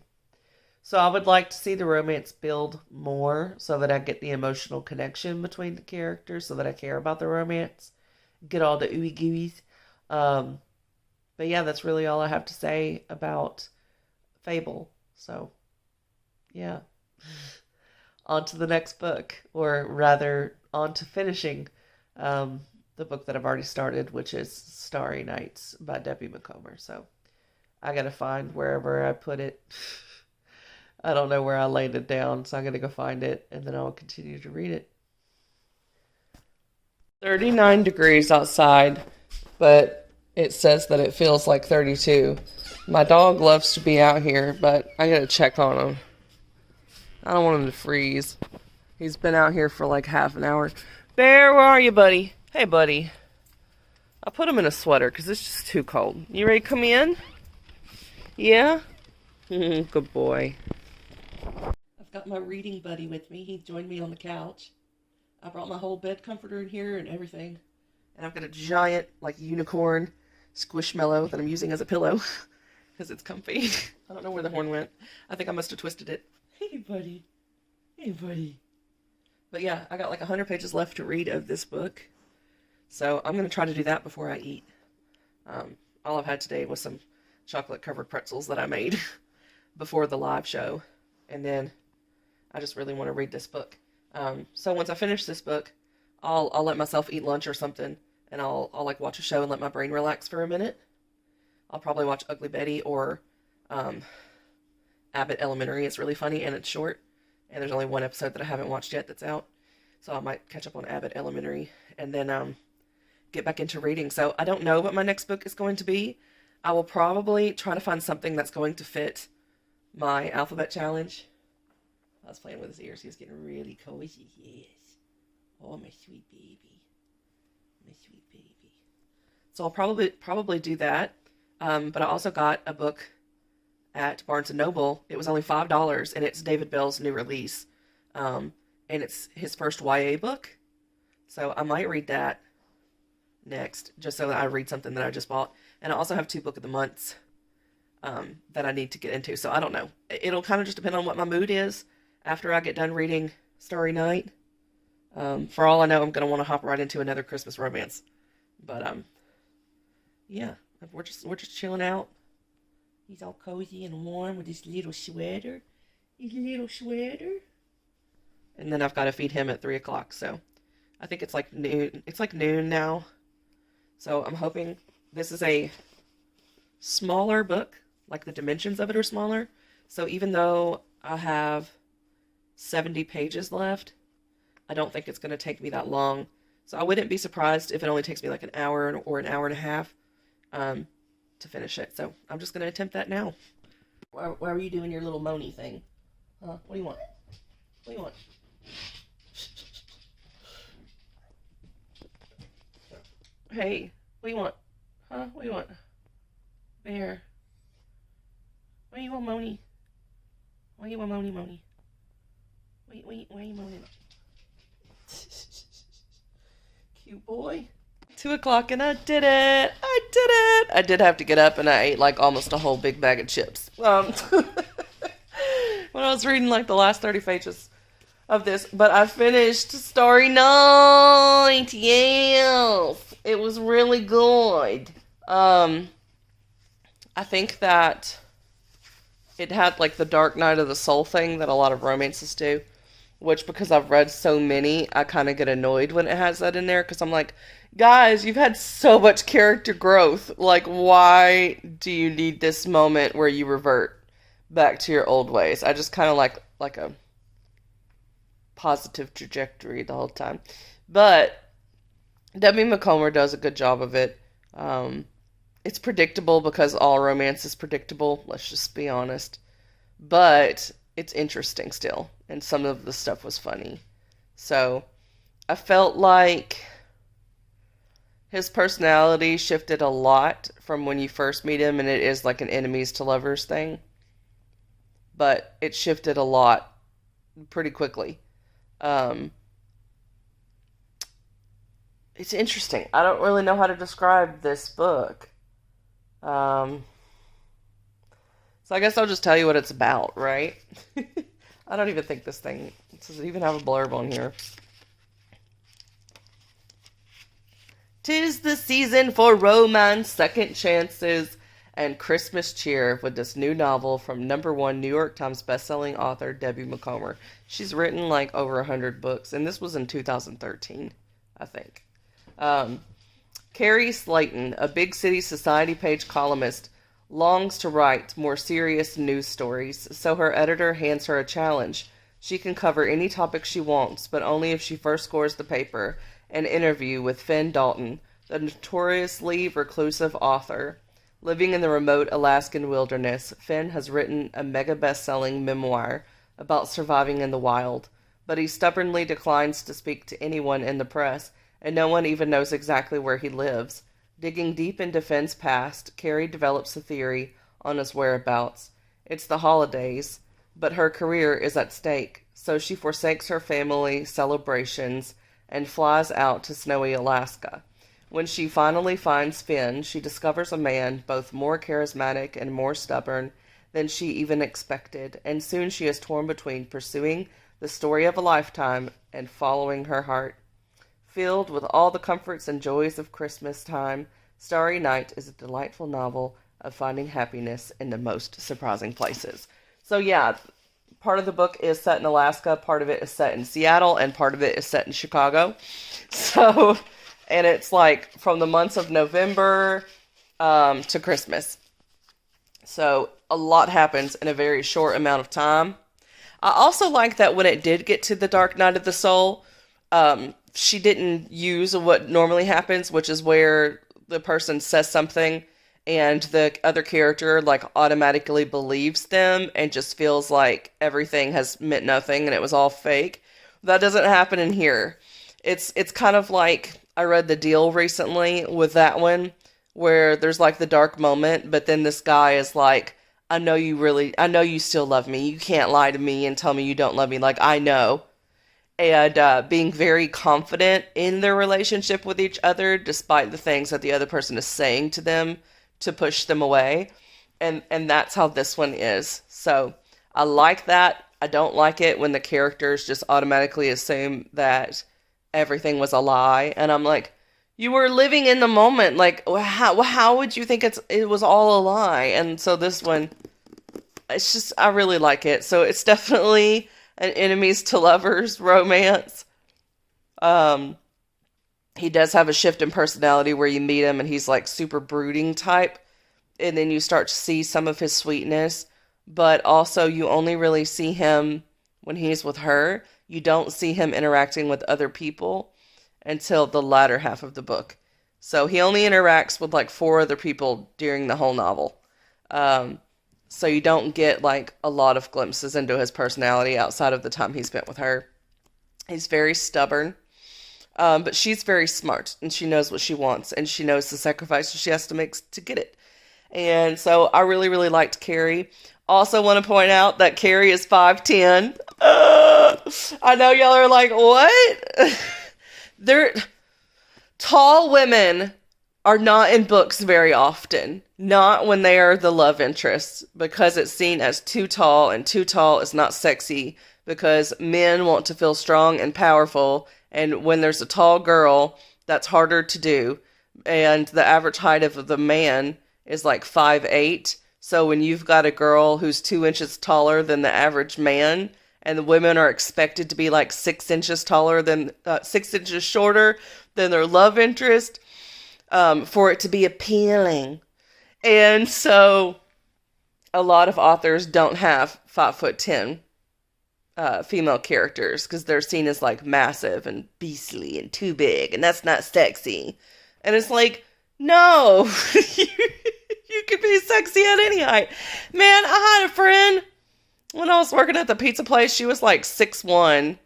So I would like to see the romance build more so that I get the emotional connection between the characters, so that I care about the romance, get all the ooey gooeys. But yeah, that's really all I have to say about Fable. So yeah, on to the next book, or rather on to finishing the book that I've already started, which is Starry Nights by Debbie Macomber. So I gotta find wherever I put it. I don't know where I laid it down, so I'm gonna go find it and then I'll continue to read it. 39 degrees outside, but it says that it feels like 32. My dog loves to be out here, but I gotta check on him. I don't want him to freeze. He's been out here for like half an hour. Bear, where are you, buddy? Hey, buddy. I put him in a sweater because it's just too cold. You ready to come in? Yeah? Good boy. I've got my reading buddy with me. He joined me on the couch. I brought my whole bed comforter in here and everything. And I've got a giant, like, unicorn squishmallow that I'm using as a pillow. Because it's comfy. I don't know where the horn went. I think I must have twisted it. Hey, buddy. Hey, buddy. But yeah, I got like 100 pages left to read of this book. So I'm going to try to do that before I eat. All I've had today was some chocolate-covered pretzels that I made before the live show. And then I just really want to read this book. So once I finish this book, I'll let myself eat lunch or something. And I'll like watch a show and let my brain relax for a minute. I'll probably watch Ugly Betty or Abbott Elementary. It's really funny and it's short. And there's only one episode that I haven't watched yet that's out. So I might catch up on Abbott Elementary and then get back into reading. So I don't know what my next book is going to be. I will probably try to find something that's going to fit my alphabet challenge. I was playing with his ears. He was getting really cozy. Yes. Oh, my sweet baby. My sweet baby. So I'll probably do that. But I also got a book at Barnes & Noble. It was only $5, and it's David Bell's new release. And it's his first YA book. So I might read that next, just so that I read something that I just bought. And I also have 2 book of the months that I need to get into. So I don't know. It'll kind of just depend on what my mood is after I get done reading Starry Night. For all I know, I'm going to want to hop right into another Christmas romance. But, yeah. We're just chilling out. He's all cozy and warm with his little sweater. His little sweater. And then I've got to feed him at 3 o'clock. So I think it's like noon. It's like noon now. So I'm hoping this is a smaller book. Like the dimensions of it are smaller. So even though I have 70 pages left, I don't think it's going to take me that long. So I wouldn't be surprised if it only takes me like an hour or an hour and a half to finish it. So I'm just going to attempt that now. Why were you doing your little moany thing? What do you want? What do you want? Hey, what do you want? What do you want? There. What do you want, Moni? What do you want, Moni? Why are you moaning? Cute boy. 2 o'clock and I did it! I did have to get up and I ate like almost a whole big bag of chips. When I was reading like the last 30 pages of this, but I finished Starry Night. Yes, it was really good. I think that it had like the dark night of the soul thing that a lot of romances do, which because I've read so many, I kind of get annoyed when it has that in there because I'm like, guys, you've had so much character growth. Like, why do you need this moment where you revert back to your old ways? I just kind of like a positive trajectory the whole time. But Debbie Macomber does a good job of it. It's predictable because all romance is predictable. Let's just be honest. But it's interesting still. And some of the stuff was funny. So I felt like his personality shifted a lot from when you first meet him. And it is like an enemies to lovers thing. But it shifted a lot pretty quickly. It's interesting. I don't really know how to describe this book. So I guess I'll just tell you what it's about, right? I don't even think this does it even have a blurb on here. 'Tis the season for romance, second chances, and Christmas cheer with this new novel from #1 New York Times bestselling author Debbie Macomber. She's written like over 100 books, and this was in 2013, I think. Carrie Slayton, a big city society page columnist, longs to write more serious news stories, so her editor hands her a challenge. She can cover any topic she wants, but only if she first scores the paper, an interview with Finn Dalton, the notoriously reclusive author. Living in the remote Alaskan wilderness, Finn has written a mega best-selling memoir about surviving in the wild, but he stubbornly declines to speak to anyone in the press, and no one even knows exactly where he lives. Digging deep into Finn's past, Carrie develops a theory on his whereabouts. It's the holidays, but her career is at stake, so she forsakes her family celebrations and flies out to snowy Alaska. When she finally finds Finn, she discovers a man both more charismatic and more stubborn than she even expected, and soon she is torn between pursuing the story of a lifetime and following her heart. Filled with all the comforts and joys of Christmas time, Starry Night is a delightful novel of finding happiness in the most surprising places. So yeah, part of the book is set in Alaska, part of it is set in Seattle, and part of it is set in Chicago. So, and it's like from the months of November to Christmas. So a lot happens in a very short amount of time. I also like that when it did get to the Dark Night of the Soul, she didn't use what normally happens, which is where the person says something and the other character like automatically believes them and just feels like everything has meant nothing and it was all fake. That doesn't happen in here. It's kind of like I read The Deal recently with that one where there's like the dark moment, but then this guy is like, I know you still love me. You can't lie to me and tell me you don't love me. Like, I know. And being very confident in their relationship with each other, despite the things that the other person is saying to them to push them away. And that's how this one is. So I like that. I don't like it when the characters just automatically assume that everything was a lie. And I'm like, you were living in the moment. Like, how would you think it was all a lie? And so this one, it's just, I really like it. So it's definitely an enemies to lovers romance. He does have a shift in personality where you meet him and he's like super brooding type. And then you start to see some of his sweetness. But also you only really see him when he's with her. You don't see him interacting with other people until the latter half of the book. So he only interacts with like 4 other people during the whole novel. So you don't get like a lot of glimpses into his personality outside of the time he spent with her. He's very stubborn. But she's very smart and she knows what she wants and she knows the sacrifices she has to make to get it. And so I really, really liked Carrie. Also want to point out that Carrie is 5'10". I know y'all are like, what? Tall women are not in books very often. Not when they are the love interest, because it's seen as too tall, and too tall is not sexy because men want to feel strong and powerful. And when there's a tall girl, that's harder to do. And the average height of the man is like 5'8". So when you've got a girl who's 2 inches taller than the average man, and the women are expected to be like 6 inches taller than 6 inches shorter than their love interest, for it to be appealing. And so a lot of authors don't have 5'10" female characters because they're seen as like massive and beastly and too big, and that's not sexy. And it's like, no, you could be sexy at any height. Man, I had a friend when I was working at the pizza place. She was like 6'1",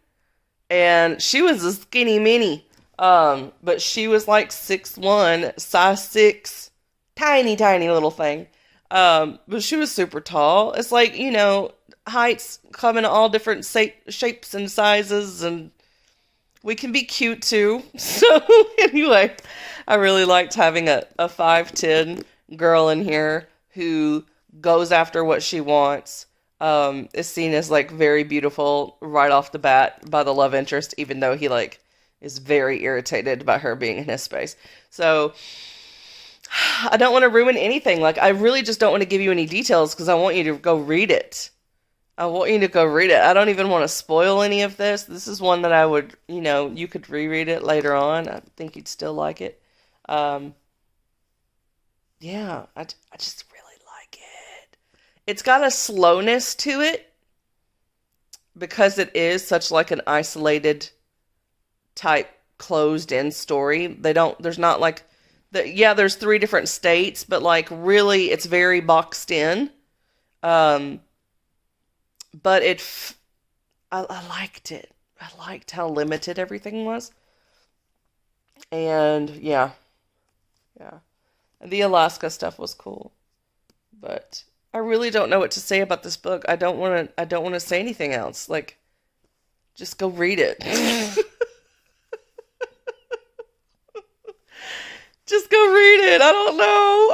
and she was a skinny mini. But she was like 6'1", size 6, tiny little thing. But she was super tall. It's like, you know, heights come in all different shapes and sizes, and we can be cute too. So anyway, I really liked having a 5'10" girl in here who goes after what she wants. Is seen as like very beautiful right off the bat by the love interest, even though he like is very irritated by her being in his space. So I don't want to ruin anything. Like, I really just don't want to give you any details because I want you to go read it. I don't even want to spoil any of this. This is one that I would, you know, you could reread it later on. I think you'd still like it. Yeah, I just really like it. It's got a slowness to it because it is such like an isolated type closed in story. There's not like there's 3 different states, but like really it's very boxed in. But I liked it. I liked how limited everything was. And yeah. And the Alaska stuff was cool. But I really don't know what to say about this book. I don't want to say anything else. Like, just go read it. Just go read it. I don't know.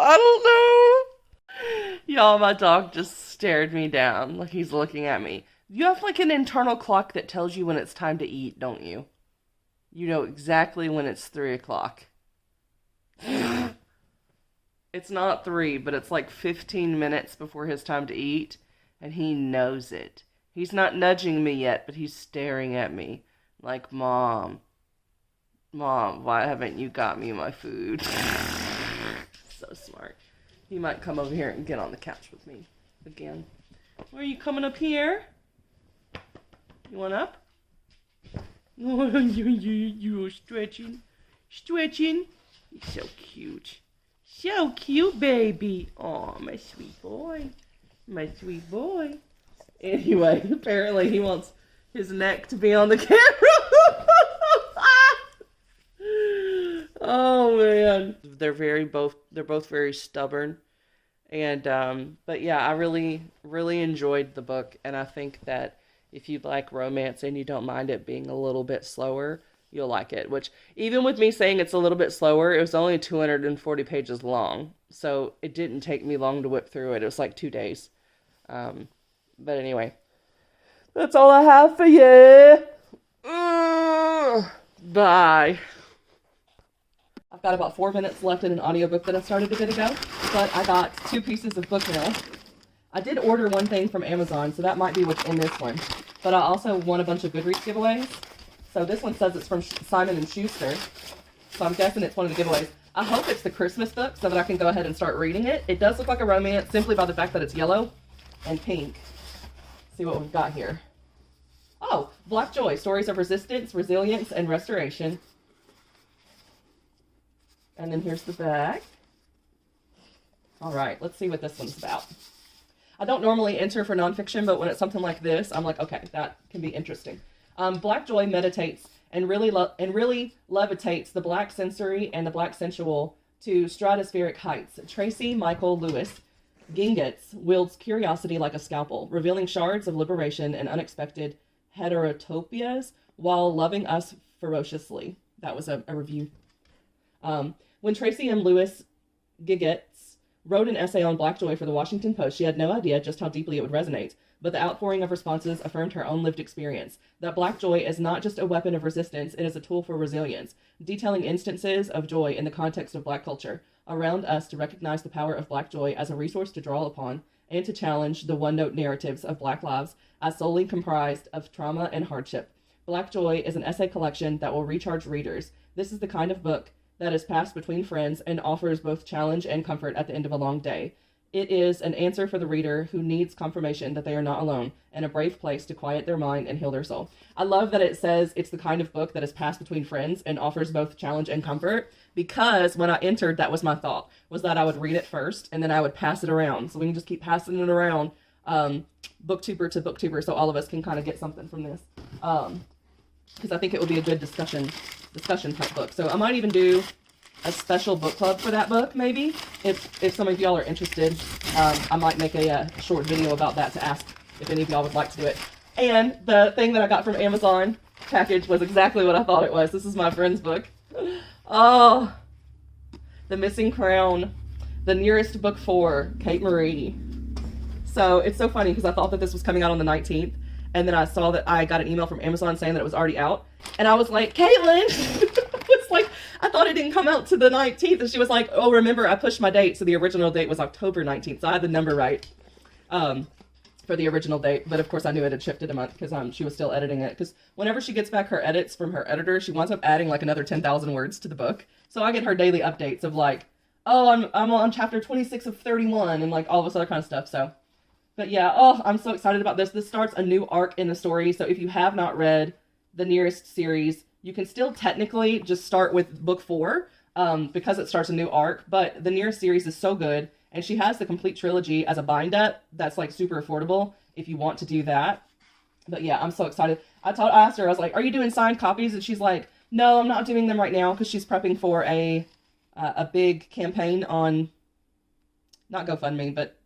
Y'all, my dog just stared me down like he's looking at me. You have like an internal clock that tells you when it's time to eat, don't you? You know exactly when it's 3 o'clock. It's not 3, but it's like 15 minutes before his time to eat, and he knows it. He's not nudging me yet, but he's staring at me like, Mom, why haven't you got me my food? So smart. He might come over here and get on the couch with me again. Where are you coming up here? You want up? You're stretching. You're so cute. So cute, baby. Aw, my sweet boy. Anyway, apparently he wants his neck to be on the camera. Oh, man. They're both very stubborn. And, but yeah, I really, really enjoyed the book. And I think that if you like romance and you don't mind it being a little bit slower, you'll like it. Which, even with me saying it's a little bit slower, it was only 240 pages long. So it didn't take me long to whip through it. It was like 2 days. But anyway, that's all I have for you. Bye. I've got about 4 minutes left in an audiobook that I started a bit ago, but I got 2 pieces of book mail. I did order one thing from Amazon, so that might be what's in this one. but I also won a bunch of Goodreads giveaways. So this one says it's from Simon & Schuster. So I'm guessing it's one of the giveaways. I hope it's the Christmas book so that I can go ahead and start reading it. It does look like a romance simply by the fact that it's yellow and pink. Let's see what we've got here. Oh, Black Joy, Stories of Resistance, Resilience, and Restoration. And then here's the back. All right, let's see what this one's about. I don't normally enter for nonfiction, but when it's something like this, I'm like, okay, that can be interesting. Black Joy meditates and really levitates the black sensory and the black sensual to stratospheric heights. Tracy Michael Lewis Gingetz wields curiosity like a scalpel, revealing shards of liberation and unexpected heterotopias while loving us ferociously. That was a review. When Tracy M. Lewis Gingetz wrote an essay on Black Joy for the Washington Post, she had no idea just how deeply it would resonate, but the outpouring of responses affirmed her own lived experience, that Black Joy is not just a weapon of resistance, it is a tool for resilience, detailing instances of joy in the context of Black culture around us to recognize the power of Black Joy as a resource to draw upon and to challenge the one-note narratives of Black lives as solely comprised of trauma and hardship. Black Joy is an essay collection that will recharge readers. This is the kind of book that is passed between friends and offers both challenge and comfort at the end of a long day. It is an answer for the reader who needs confirmation that they are not alone and a brave place to quiet their mind and heal their soul. I love that it says it's the kind of book that is passed between friends and offers both challenge and comfort, because when I entered, that was my thought, was that I would read it first and then I would pass it around. So we can just keep passing it around, booktuber to booktuber, so all of us can kind of get something from this. Because I think it would be a good discussion type book. So I might even do a special book club for that book, maybe. If some of y'all are interested, I might make a short video about that to ask if any of y'all would like to do it. And the thing that I got from Amazon package was exactly what I thought it was. This is my friend's book. Oh, The Missing Crown, The Nearest Book 4, Kate Marie. So it's so funny because I thought that this was coming out on the 19th. And then I saw that I got an email from Amazon saying that it was already out. And I was like, Caitlin, it's like, I thought it didn't come out to the 19th. And she was like, oh, remember, I pushed my date. So the original date was October 19th. So I had the number right for the original date. But of course, I knew it had shifted a month because she was still editing it. Because whenever she gets back her edits from her editor, she winds up adding like another 10,000 words to the book. So I get her daily updates of like, oh, I'm on chapter 26 of 31 and like all this other kind of stuff. So. But yeah, oh, I'm so excited about this. This starts a new arc in the story. So if you have not read the Nearest series, you can still technically just start with book 4 because it starts a new arc. But the Nearest series is so good. And she has the complete trilogy as a bind up that's like super affordable if you want to do that. But yeah, I'm so excited. I asked her, I was like, are you doing signed copies? And she's like, no, I'm not doing them right now because she's prepping for a big campaign on, not GoFundMe, but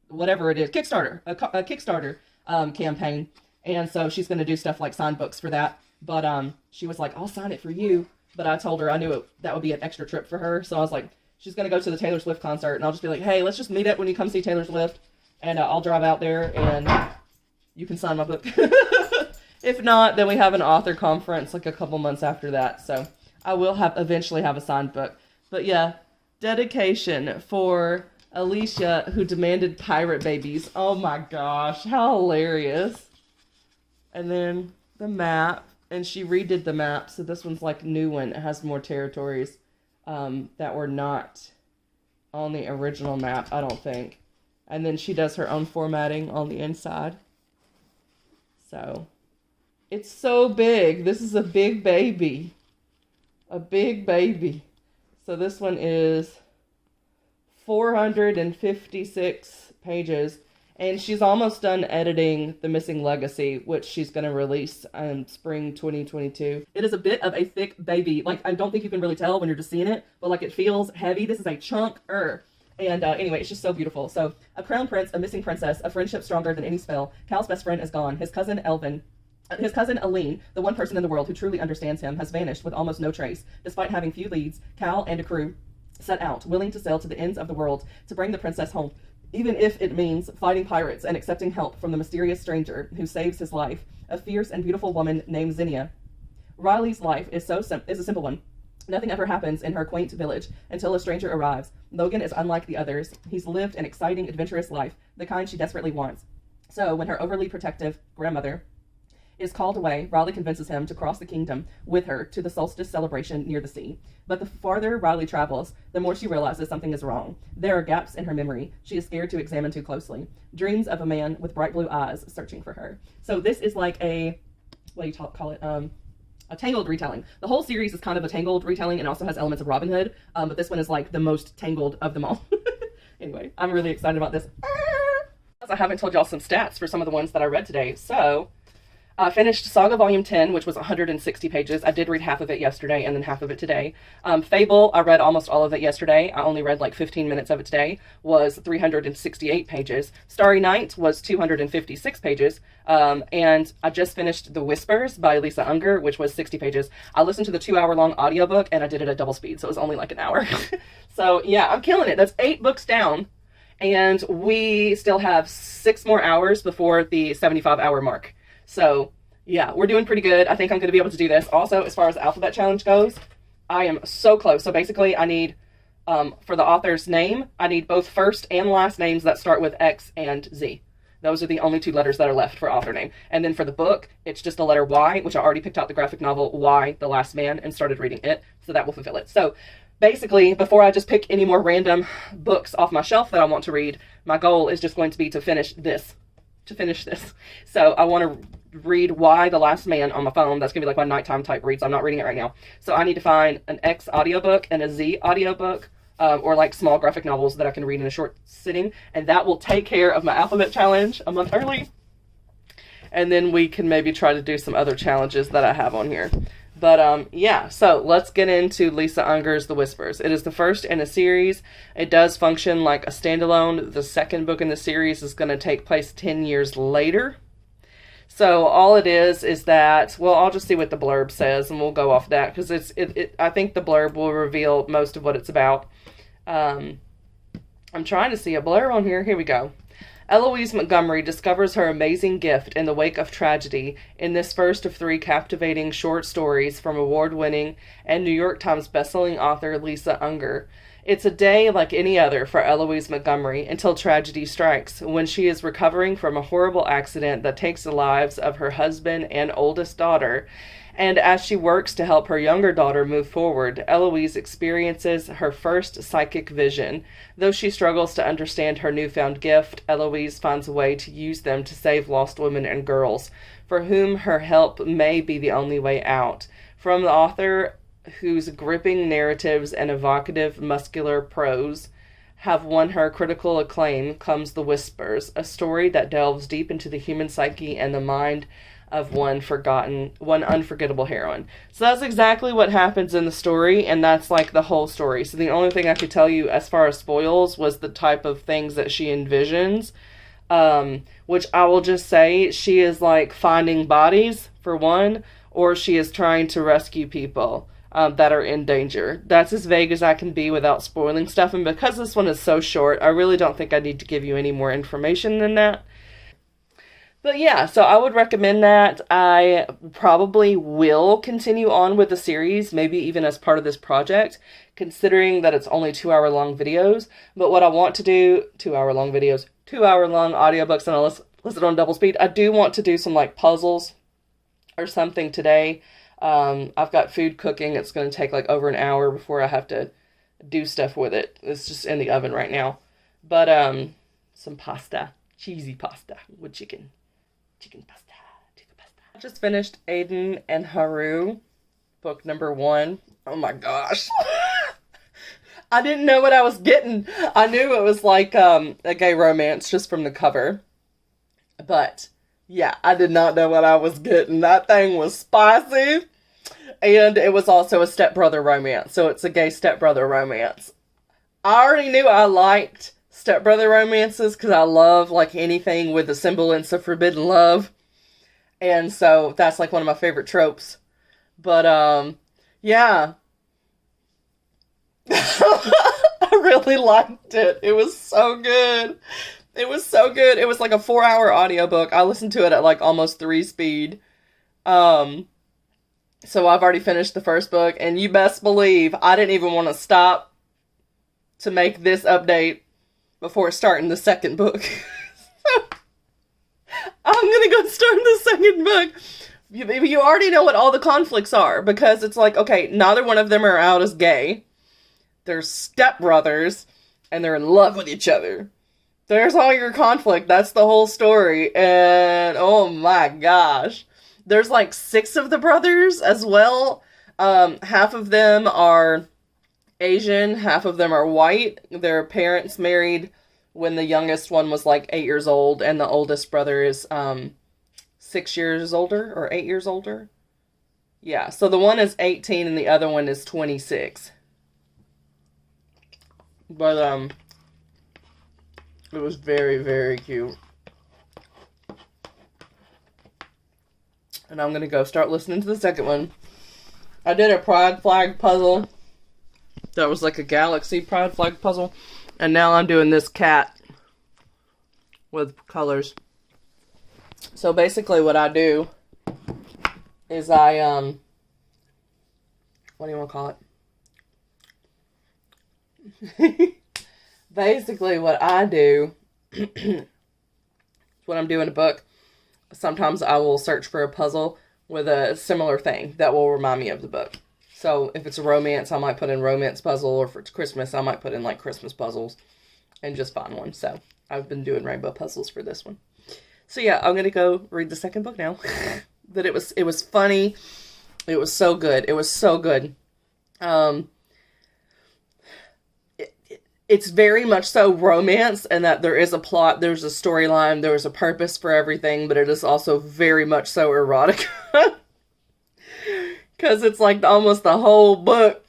whatever it is, Kickstarter, a Kickstarter campaign. And so she's going to do stuff like sign books for that. But she was like, I'll sign it for you. But I told her I knew that would be an extra trip for her. So I was like, she's going to go to the Taylor Swift concert. And I'll just be like, hey, let's just meet up when you come see Taylor Swift. And I'll drive out there and you can sign my book. If not, then we have an author conference like a couple months after that. So I will eventually have a signed book. But yeah, dedication for Alicia, who demanded pirate babies. Oh my gosh, how hilarious. And then the map, and she redid the map, so this one's like new one. It has more territories that were not on the original map, I don't think. And then she does her own formatting on the inside. So it's so big. This is a big baby. A big baby. So this one is 456 pages, and she's almost done editing The Missing Legacy, which she's going to release in spring 2022. It is a bit of a thick baby. Like, I don't think you can really tell when you're just seeing it, but like it feels heavy. This is a chunk-er. And anyway, it's just so beautiful. So, a crown prince, a missing princess, a friendship stronger than any spell. Cal's best friend is gone. His cousin Aline, the one person in the world who truly understands him, has vanished with almost no trace. Despite having few leads, Cal and a crew set out, willing to sail to the ends of the world to bring the princess home, even if it means fighting pirates and accepting help from the mysterious stranger who saves his life, a fierce and beautiful woman named Zinnia. Riley's life is a simple one. Nothing ever happens in her quaint village until a stranger arrives. Logan is unlike the others. He's lived an exciting, adventurous life, the kind she desperately wants. So when her overly protective grandmother is called away, Riley convinces him to cross the kingdom with her to the solstice celebration near the sea. But the farther Riley travels, the more she realizes something is wrong. There are gaps in her memory she is scared to examine too closely. Dreams of a man with bright blue eyes searching for her. So this is like a, what do you call it? A tangled retelling. The whole series is kind of a tangled retelling and also has elements of Robin Hood, but this one is like the most tangled of them all. Anyway, I'm really excited about this. I haven't told y'all some stats for some of the ones that I read today. So I finished Saga Volume 10, which was 160 pages. I did read half of it yesterday and then half of it today. Fable, I read almost all of it yesterday. I only read like 15 minutes of it today, was 368 pages. Starry Night was 256 pages. And I just finished The Whispers by Lisa Unger, which was 60 pages. I listened to the 2-hour-long audiobook and I did it at double speed, so it was only like an hour. So yeah, I'm killing it. That's 8 books down. And we still have 6 more hours before the 75-hour mark. So yeah, we're doing pretty good. I think I'm going to be able to do this. Also, as far as the alphabet challenge goes, I am so close. So basically I need, for the author's name, I need both first and last names that start with X and Z. Those are the only 2 letters that are left for author name. And then for the book, it's just the letter Y, which I already picked out the graphic novel Y, The Last Man, and started reading it. So that will fulfill it. So basically, before I just pick any more random books off my shelf that I want to read, my goal is just going to be to finish this. So I want to read Y, The Last Man on my phone. That's going to be like my nighttime type read, so I'm not reading it right now. So I need to find an X audiobook and a Z audiobook, or like small graphic novels that I can read in a short sitting. And that will take care of my alphabet challenge a month early. And then we can maybe try to do some other challenges that I have on here. But yeah, so let's get into Lisa Unger's The Whispers. It is the first in a series. It does function like a standalone. The second book in the series is going to take place 10 years later. So all it is that, well, I'll just see what the blurb says and we'll go off that, because I think the blurb will reveal most of what it's about. I'm trying to see a blurb on here. Here we go. Eloise Montgomery discovers her amazing gift in the wake of tragedy in this first of 3 captivating short stories from award-winning and New York Times bestselling author Lisa Unger. It's a day like any other for Eloise Montgomery until tragedy strikes, when she is recovering from a horrible accident that takes the lives of her husband and oldest daughter. And as she works to help her younger daughter move forward, Eloise experiences her first psychic vision. Though she struggles to understand her newfound gift, Eloise finds a way to use them to save lost women and girls, for whom her help may be the only way out. From the author, whose gripping narratives and evocative muscular prose have won her critical acclaim, comes The Whispers, a story that delves deep into the human psyche and the mind of one unforgettable heroine. So that's exactly what happens in the story, and that's like the whole story. So the only thing I could tell you as far as spoils was the type of things that she envisions, which I will just say, she is like finding bodies, for one, or she is trying to rescue people that are in danger. That's as vague as I can be without spoiling stuff, and because this one is so short, I really don't think I need to give you any more information than that. But yeah, so I would recommend that. I probably will continue on with the series, maybe even as part of this project, considering that it's only 2-hour-long videos. But what I want to do, 2-hour-long videos, 2-hour-long audiobooks, and I'll listen on double speed. I do want to do some like puzzles or something today. I've got food cooking. It's going to take like over an hour before I have to do stuff with it. It's just in the oven right now. But some pasta, cheesy pasta with chicken pasta. I just finished Aiden and Haru, book number 1. Oh my gosh. I didn't know what I was getting. I knew it was like a gay romance just from the cover. But yeah, I did not know what I was getting. That thing was spicy. And it was also a stepbrother romance. So it's a gay stepbrother romance. I already knew I liked stepbrother romances because I love like anything with a semblance of forbidden love. And so that's like one of my favorite tropes. But yeah. I really liked it. It was so good. It was so good. It was like a 4-hour audiobook. I listened to it at like almost 3 speed. So I've already finished the first book, and you best believe I didn't even want to stop to make this update before starting the second book. So I'm gonna go start the second book, you already know what all the conflicts are, because it's like, okay, neither one of them are out as gay. They're stepbrothers, and they're in love with each other. There's all your conflict. That's the whole story. And oh my gosh. There's like 6 of the brothers as well. Half of them are Asian, half of them are white. Their parents married when the youngest one was like 8 years old, and the oldest brother is 6 years older, or 8 years older. Yeah, so the one is 18 and the other one is 26. But, it was very, very cute. And I'm gonna go start listening to the second one. I did a pride flag puzzle. That was like a galaxy pride flag puzzle. And now I'm doing this cat with colors. So basically what I do is I, what do you want to call it? Basically what I do, when I'm doing a book, sometimes I will search for a puzzle with a similar thing that will remind me of the book. So if it's a romance, I might put in romance puzzle, or if it's Christmas, I might put in like Christmas puzzles and just find one. So I've been doing rainbow puzzles for this one. So yeah, I'm going to go read the second book now. But it was funny. It was so good. It was so good. It's very much so romance, and that there is a plot, there's a storyline, there's a purpose for everything, but it is also very much so erotica. Because it's like almost the whole book,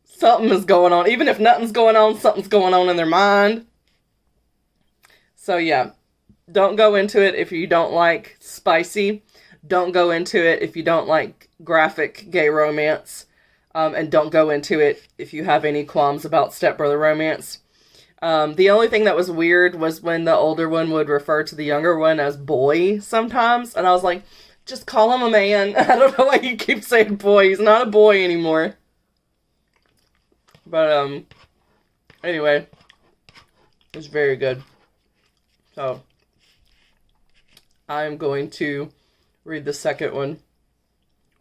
something is going on. Even if nothing's going on, something's going on in their mind. So yeah, don't go into it if you don't like spicy. Don't go into it if you don't like graphic gay romance. And don't go into it if you have any qualms about stepbrother romance. The only thing that was weird was when the older one would refer to the younger one as boy sometimes. And I was like, just call him a man. I don't know why you keep saying boy. He's not a boy anymore. But, anyway. It was very good. So, I'm going to read the second one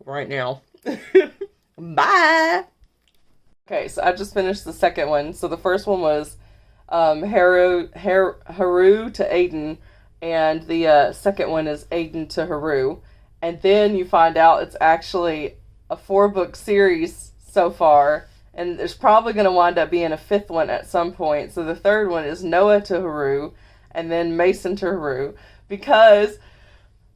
right now. Bye! Okay, so I just finished the second one. So the first one was Haru to Aiden, and the second one is Aiden to Haru. And then you find out it's actually a 4-book series so far, and there's probably going to wind up being a 5th one at some point. So the third one is Noah to Haru, and then Mason to Haru, because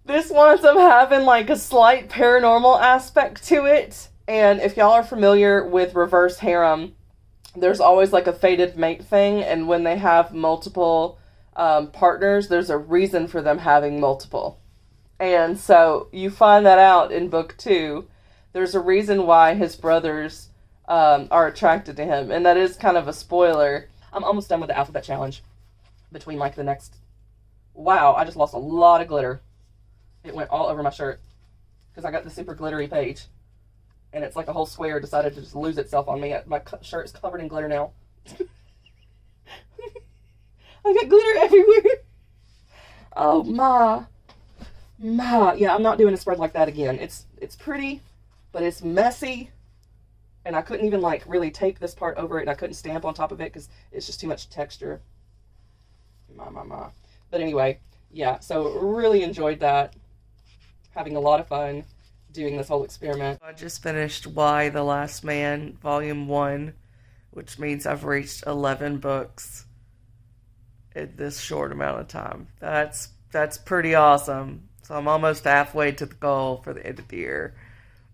this winds up having like a slight paranormal aspect to it. And if y'all are familiar with reverse harem, there's always like a fated mate thing, and when they have multiple partners, there's a reason for them having multiple. And so you find that out in book 2. There's a reason why his brothers are attracted to him, and that is kind of a spoiler. I'm almost done with the alphabet challenge. Between like the next... Wow, I just lost a lot of glitter. It went all over my shirt because I got the super glittery page. And it's like a whole square decided to just lose itself on me. My shirt is covered in glitter now. I got glitter everywhere. Oh, my. Yeah, I'm not doing a spread like that again. It's pretty, but it's messy. And I couldn't even, like, really tape this part over it. And I couldn't stamp on top of it because it's just too much texture. My. But anyway, yeah. So really enjoyed that. Having a lot of fun doing this whole experiment. I just finished Why the Last Man, Volume 1, which means I've reached 11 books in this short amount of time. That's pretty awesome. So I'm almost halfway to the goal for the end of the year.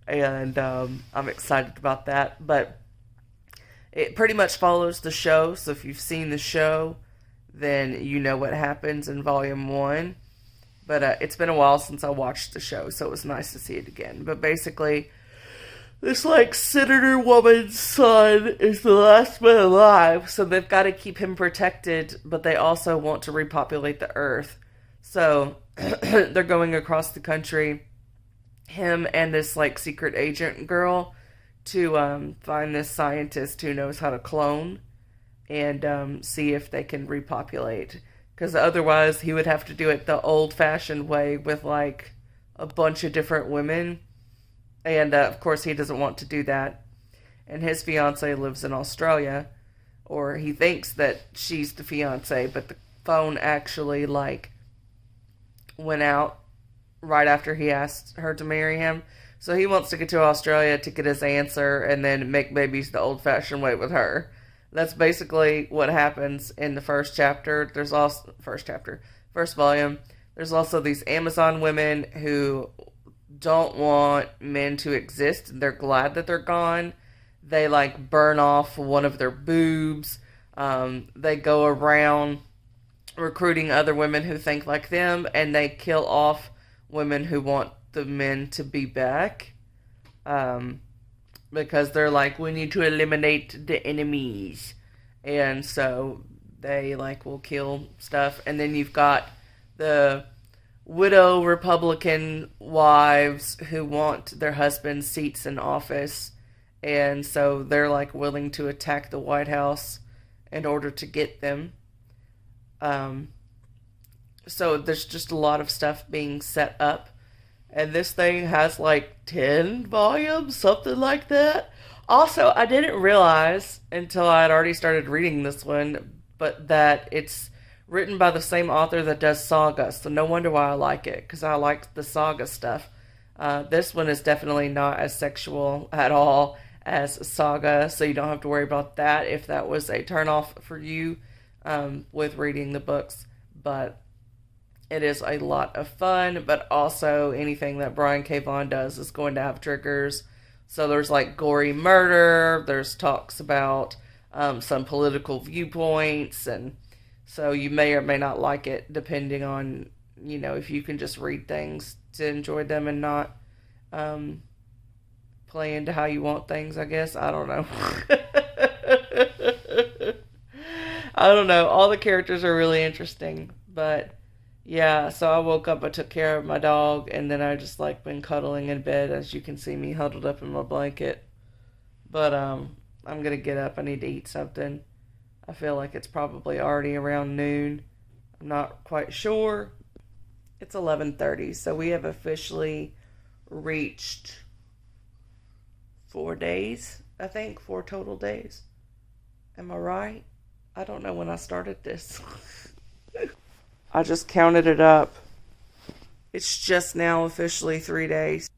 And I'm excited about that. But it pretty much follows the show. So if you've seen the show, then you know what happens in Volume 1. But it's been a while since I watched the show, so it was nice to see it again. But basically, this, like, senator woman's son is the last man alive, so they've got to keep him protected, but they also want to repopulate the Earth. So, they're going across the country, him and this, like, secret agent girl, to find this scientist who knows how to clone, and see if they can repopulate because otherwise he would have to do it the old-fashioned way with, like, a bunch of different women. And, of course, he doesn't want to do that. And his fiance lives in Australia, or he thinks that she's the fiance, but the phone actually, like, went out right after he asked her to marry him. So he wants to get to Australia to get his answer and then make babies the old-fashioned way with her. That's basically what happens in the first chapter. There's also first volume. There's also these Amazon women who don't want men to exist. They're glad that they're gone. They, like, burn off one of their boobs. They go around recruiting other women who think like them, and they kill off women who want the men to be back. Because they're like, we need to eliminate the enemies. And so they, like, will kill stuff. And then you've got the widow Republican wives who want their husband's seats in office. And so they're, like, willing to attack the White House in order to get them. So there's just a lot of stuff being set up. And this thing has, like, 10 volumes, something like that. Also, I didn't realize until I had already started reading this one, but that it's written by the same author that does Saga. So no wonder why I like it, because I like the Saga stuff. This one is definitely not as sexual at all as Saga, so you don't have to worry about that if that was a turnoff for you with reading the books. But it is a lot of fun, but also anything that Brian K. Vaughan does is going to have triggers. So there's, like, gory murder, there's talks about some political viewpoints, and so you may or may not like it depending on, you know, if you can just read things to enjoy them and not play into how you want things, I guess. I don't know. I don't know. All the characters are really interesting, but yeah, so I woke up, I took care of my dog, and then I just, like, been cuddling in bed, as you can see me huddled up in my blanket. But I'm gonna get up. I need to eat something. I feel like it's probably already around noon. I'm not quite sure. It's 11:30, so we have officially reached 4 days, I think, 4 total days. Am I right? I don't know when I started this. I just counted it up. It's just now officially 3 days.